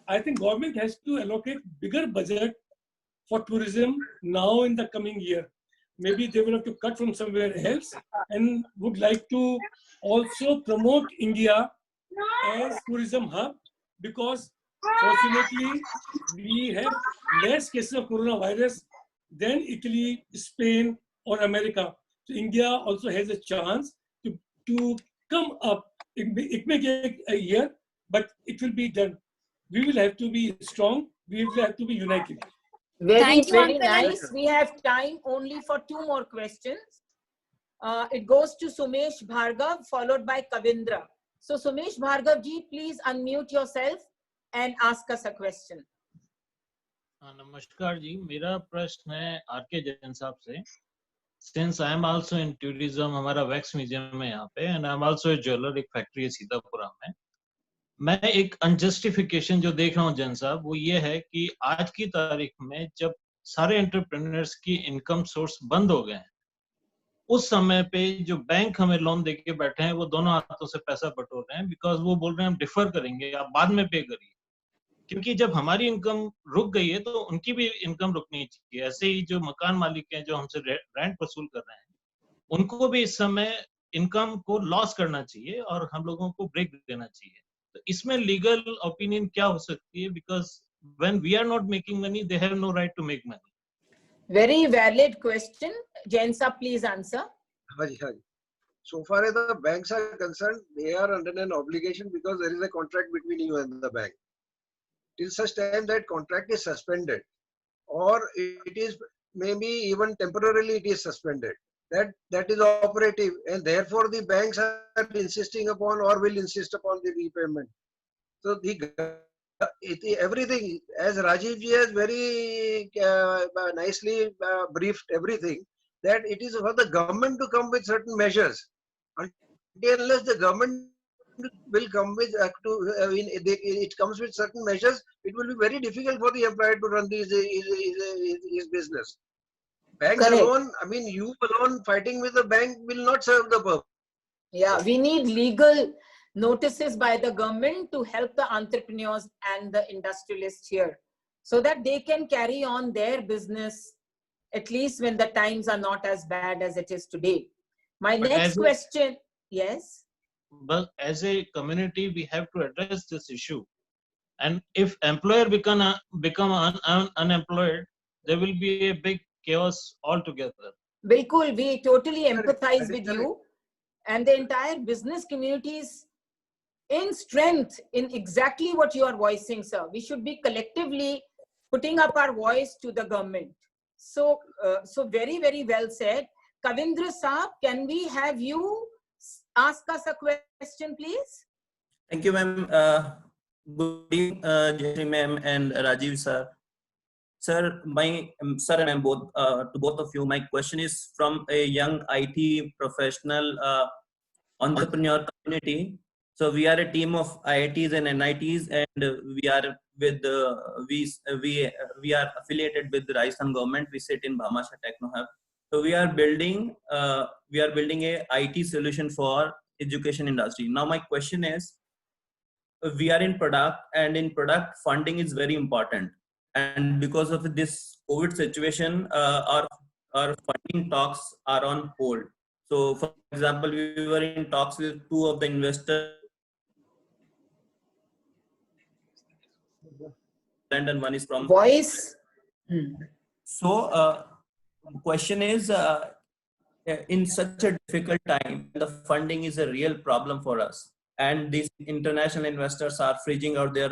I think government has to allocate bigger budget for tourism now in the coming year. Maybe they will have to cut from somewhere else, and would like to also promote India as tourism hub, because fortunately we have less cases of coronavirus than Italy, Spain, or America. So India also has a chance to come up. It may take a year, but it will be done. We will have to be strong. We will have to be united. Very, very nice. We have time only for 2 more questions. It goes to Sumesh Bhargav, followed by Kavindra. So Sumesh Bhargav ji, please unmute yourself and ask us a question. नमस्कार जी, मेरा प्रश्न है R K Jain साहब से. Since I am also in tourism, हमारा wax museum है यहाँ पे, and I am also a jeweler, एक फैक्ट्री है सीतापुरा में. मैं एक अनजस्टिफिकेशन जो देख रहा हूँ जैन साहब, वो ये है कि आज की तारीख में जब सारे एंटरप्रेन्योर्स की इनकम सोर्स बंद हो गए हैं, उस समय पे जो बैंक हमें लोन देके बैठे हैं, वो दोनों हाथों से पैसा बटोर रहे हैं, बिकॉज वो बोल रहे हैं हम डिफर करेंगे, आप बाद में पे करिए. क्योंकि जब हमारी इनकम रुक गई है तो उनकी भी इनकम रुकनी चाहिए. ऐसे ही जो मकान मालिक हैं जो हमसे रेंट वसूल कर रहे हैं, उनको भी इस समय इनकम को लॉस करना चाहिए और हम लोगों को ब्रेक देना चाहिए. तो इसमें लीगल ओपिनियन क्या हो सकती है? Because when we are not making money, they have no right to make money. Very valid question. Jain sir, please answer. Haji. so far as the banks are concerned, they are under an obligation because there is a contract between you and the bank. Till such time that contract is suspended, or it is maybe even temporarily it is suspended, that is operative, and therefore the banks are insisting upon or will insist upon the repayment. So everything, as Rajiv ji has very nicely briefed everything, that it is for the government to come with certain measures. Unless the government will come with it comes with certain measures, it will be very difficult for the employer to run his business. Banks Correct. alone, I mean, you alone fighting with the bank will not serve the purpose. Yeah, we need legal notices by the government to help the entrepreneurs and the industrialists here, so that they can carry on their business, at least when the times are not as bad as it is today. My But next question, yes? But as a community, we have to address this issue. And if employer become unemployed, there will be a big chaos altogether. Bilkul, we totally empathize with you, and the entire business community is in strength in exactly what you are voicing, sir. We should be collectively putting up our voice to the government. So, very, very well said. Kavindra Saab, can we have you ask us a question, please? Thank you, ma'am. Good evening, Jayashree ma'am and Rajiv sir. Sir, sir and ma'am, to both of you, my question is from a young IT professional entrepreneur community. So we are a team of IITs and NITs, and we are with we are affiliated with the Rajasthan government. We sit in Bhamasha Techno Hub. So we are building a IT solution for education industry. Now my question is, we are in product, and in product funding is very important. And because of this COVID situation, our funding talks are on hold. So for example, we were in talks with two of the investors, and one is from voice. So question is, in such a difficult time, the funding is a real problem for us, and these international investors are freezing out their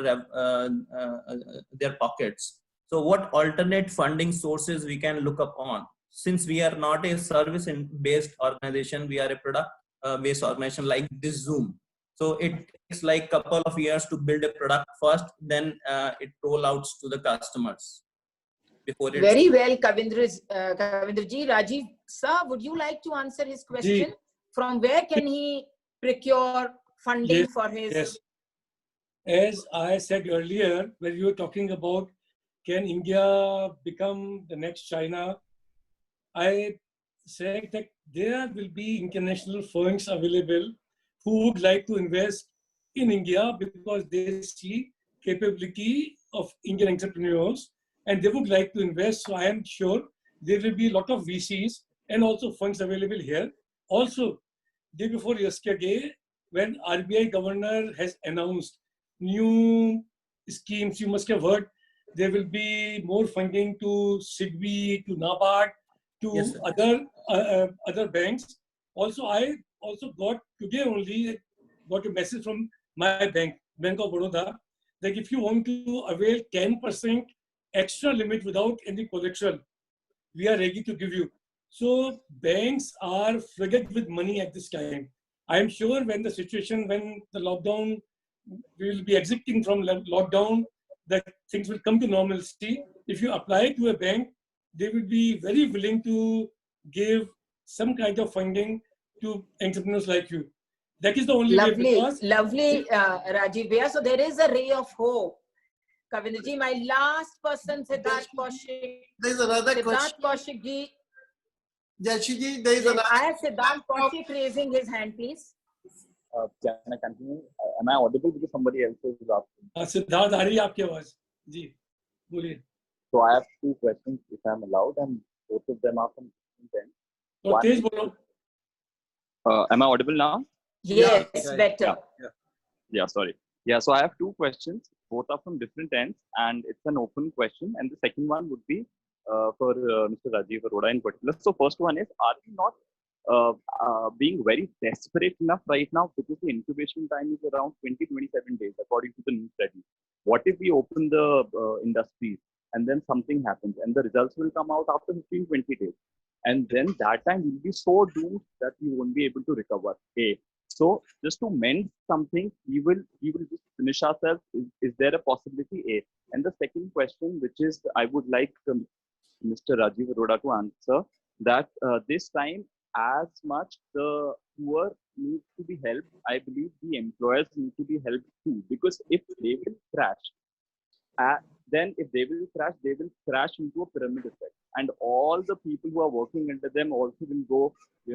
pockets. So what alternate funding sources we can look upon? Since we are not a service-based organization, we are a product-based organization like this Zoom. So it takes like a couple of years to build a product first, then it roll out to the customers. Very well, Kavindra ji. Rajiv sir, would you like to answer his question? From where can he procure funding for his? Yes. As I said earlier, when you were talking about can India become the next China, I said that there will be international firms available who would like to invest in India because they see capability of Indian entrepreneurs and they would like to invest. So I am sure there will be a lot of VCs and also funds available here. Also, day before yesterday, when RBI governor has announced new schemes, you must have heard, there will be more funding to SIDBI, to NABARD, to other banks. Also, I also got today only got a message from my bank, Bank of Baroda, that if you want to avail 10% extra limit without any collateral, we are ready to give you. So banks are flooded with money at this time. I am sure when the situation, when the lockdown, we will be exiting from lockdown, that things will come to normalcy. If you apply to a bank, they will be very willing to give some kind of funding to entrepreneurs like you. That is the only way, because lovely, Rajiv Bhaiya. So there is a ray of hope. Kavindraji, my last person, Siddharth Kaushik. There is another question. Siddharth Kaushik ji. Jayashree ji, there is another. I have Siddharth Kaushik raising his hand, please. Can I continue? Am I audible because somebody else is asking? Siddharth, aa rahi hai aapki awaaz. Ji, boliye. So I have two questions, if I'm allowed, and both of them are from different ends. Teej bolo. Am I audible now? Yes, better. Yeah, sorry. Yeah, so I have two questions. Both are from different ends, and it's an open question. And the second one would be for Mr. Rajiv Arora in particular. So first one is, are we not being very desperate enough right now because the incubation time is around 20-27 days, according to the new study. What if we open the industries and then something happens and the results will come out after 15-20 days? And then that time we'll be so doomed that we won't be able to recover. A. So just to mend something, we will just finish ourselves. Is there a possibility? A. And the second question, which is I would like Mr. Rajiv Arora to answer, that this time as much the poor need to be helped, I believe the employers need to be helped too. Because if they will crash, then if they will crash into a pyramid effect. And all the people who are working under them also will go, they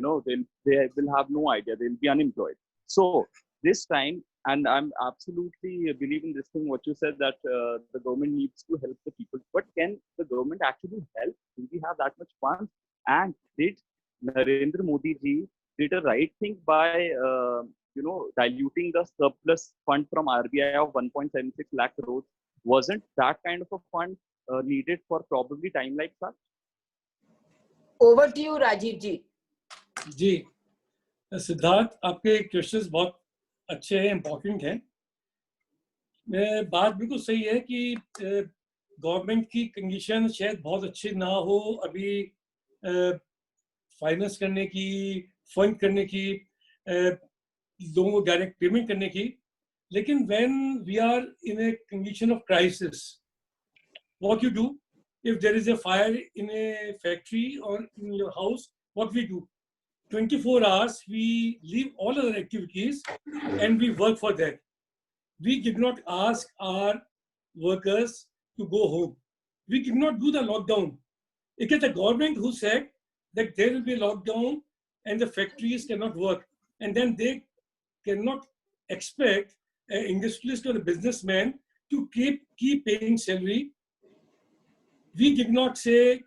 will have no idea, they'll be unemployed. So this time, and I'm absolutely believing this thing, what you said, that the government needs to help the people. But can the government actually help? Do we have that much funds? And did Narendra Modi ji did a right thing by, diluting the surplus fund from RBI of 1.76 lakh crores? Wasn't that kind of a fund needed for probably time like such? Over to you, Rajiv ji. जी, सिद्धार्थ, आपके questions बहुत अच्छे हैं, important हैं. बात बिल्कुल सही है कि गवर्नमेंट की कंडीशन शायद बहुत अच्छी ना हो अभी फाइनेंस करने की, फंड करने की, लोगों को डायरेक्ट पेमेंट करने की. लेकिन when we are in a condition of crisis, what you do? If there is a fire in a factory or in your house, what we do? 24 hours, we leave all other activities and we work for that. We did not ask our workers to go home. We did not do the lockdown. It is the government who said that there will be a lockdown and the factories cannot work. And then they cannot expect an industrialist or a businessman to keep paying salary. We did not say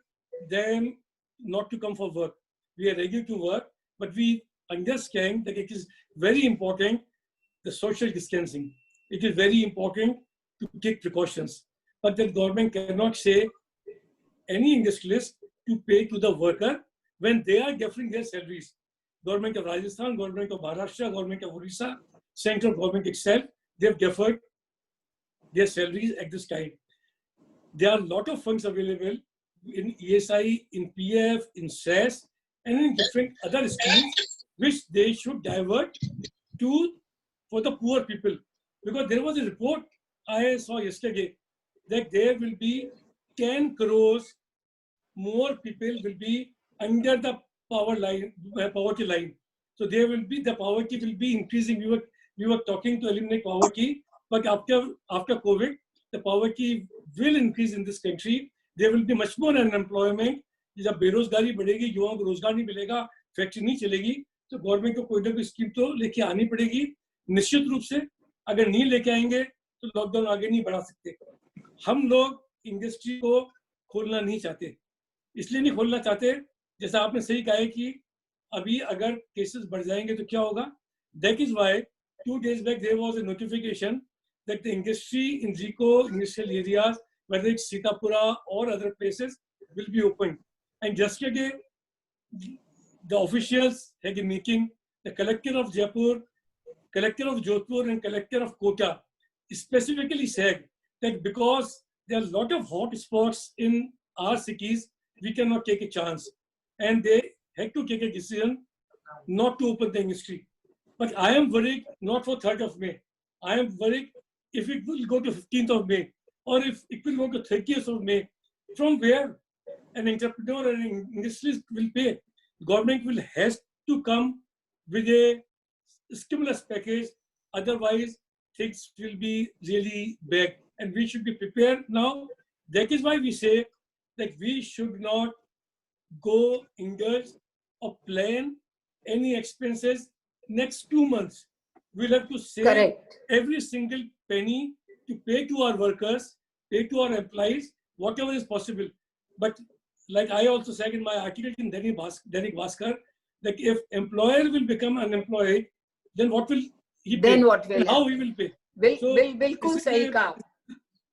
them not to come for work. We are ready to work, but we understand that it is very important, the social distancing. It is very important to take precautions. But the government cannot say any industrialist to pay to the worker when they are deferring their salaries. Government of Rajasthan, government of Maharashtra, government of Orissa, central government itself, they have deferred their salaries at this time. There are a lot of funds available in ESI, in PF, in SES, and in different other schemes, which they should divert for the poor people. Because there was a report I saw yesterday that there will be 10 crores more people will be under the poverty line. So there will be, the poverty will be increasing. We were talking to eliminate poverty, but after COVID, the poverty will increase in this country. There will be much more unemployment. जब बेरोजगारी बढ़ेगी, युवाओं को रोजगार नहीं मिलेगा, factory नहीं चलेगी, तो गवर्नमेंट को कोई ना कोई स्कीम तो लेके आनी पड़ेगी. निश्चित रूप से अगर नहीं लेके आएंगे तो लॉकडाउन आगे नहीं बढ़ा सकते. हम लोग इंडस्ट्री को खोलना नहीं चाहते, इसलिए नहीं खोलना चाहते, जैसा आपने सही कहा है कि अभी अगर केसेस बढ़ जाएंगे तो क्या होगा. That is why 2 days back there was a notification that the industry in RICO industrial areas, whether it's Sitapura or other places, will be opened. And yesterday, the officials had a meeting. The collector of Jaipur, collector of Jodhpur, and collector of Kota specifically said that because there are a lot of hot spots in our cities, we cannot take a chance. And they had to take a decision not to open the industry. But I am worried not for 3rd of May. I am worried if it will go to 15th of May or if it will go to 30th of May. From where an entrepreneur or an industrialist will pay? Government will have to come with a stimulus package. Otherwise, things will be really bad. And we should be prepared now. That is why we say that we should not go indulge or plan any expenses next 2 months. We'll have to save every single penny to pay to our workers, pay to our employees, whatever is possible. But like I also said in my article in Dainik Bhaskar, that if employer will become unemployed, then what will he pay? Then what will how he will pay? बिल्कुल सही कहा.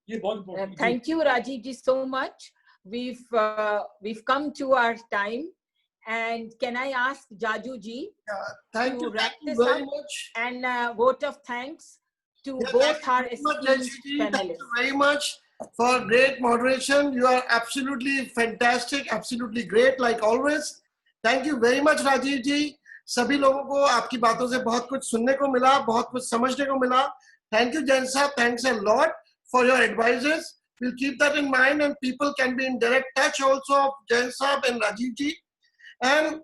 ये बहुत important. Thank you, Rajiv ji, so much. We've come to our time, And can I ask Jaju ji thank to you wrap this very up much. and vote of thanks to Yeah, both our thank you very much, esteemed Jayashree ji. Thank panelists. you very much for great moderation. You are absolutely fantastic, absolutely great, like always. Thank you very much, Rajiv ji. सभी लोगों को आपकी बातों से बहुत कुछ सुनने को मिला, बहुत कुछ समझने को मिला. Thank you, Jain sahab. Thanks a lot for your advices. We'll keep that in mind, and people can be in direct touch also of Jain sahab and Rajiv ji. And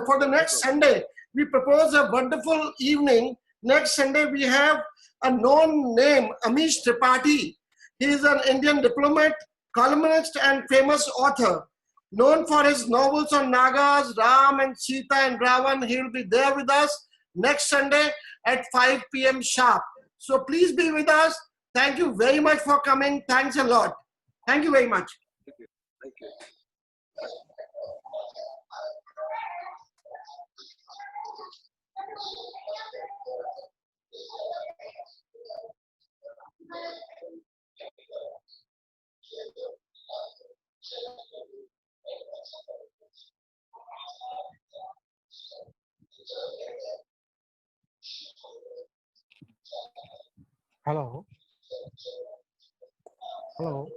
for the next Sunday, we propose a wonderful evening. Next Sunday, we have a known name, Amish Tripathi. He is an Indian diplomat, columnist, and famous author. Known for his novels on Nagas, Ram and Sita and Ravan, he will be there with us next Sunday at 5 p.m. sharp. So please be with us. Thank you very much for coming. Thanks a lot. Thank you very much. Thank you. Thank you. Hello. Hello.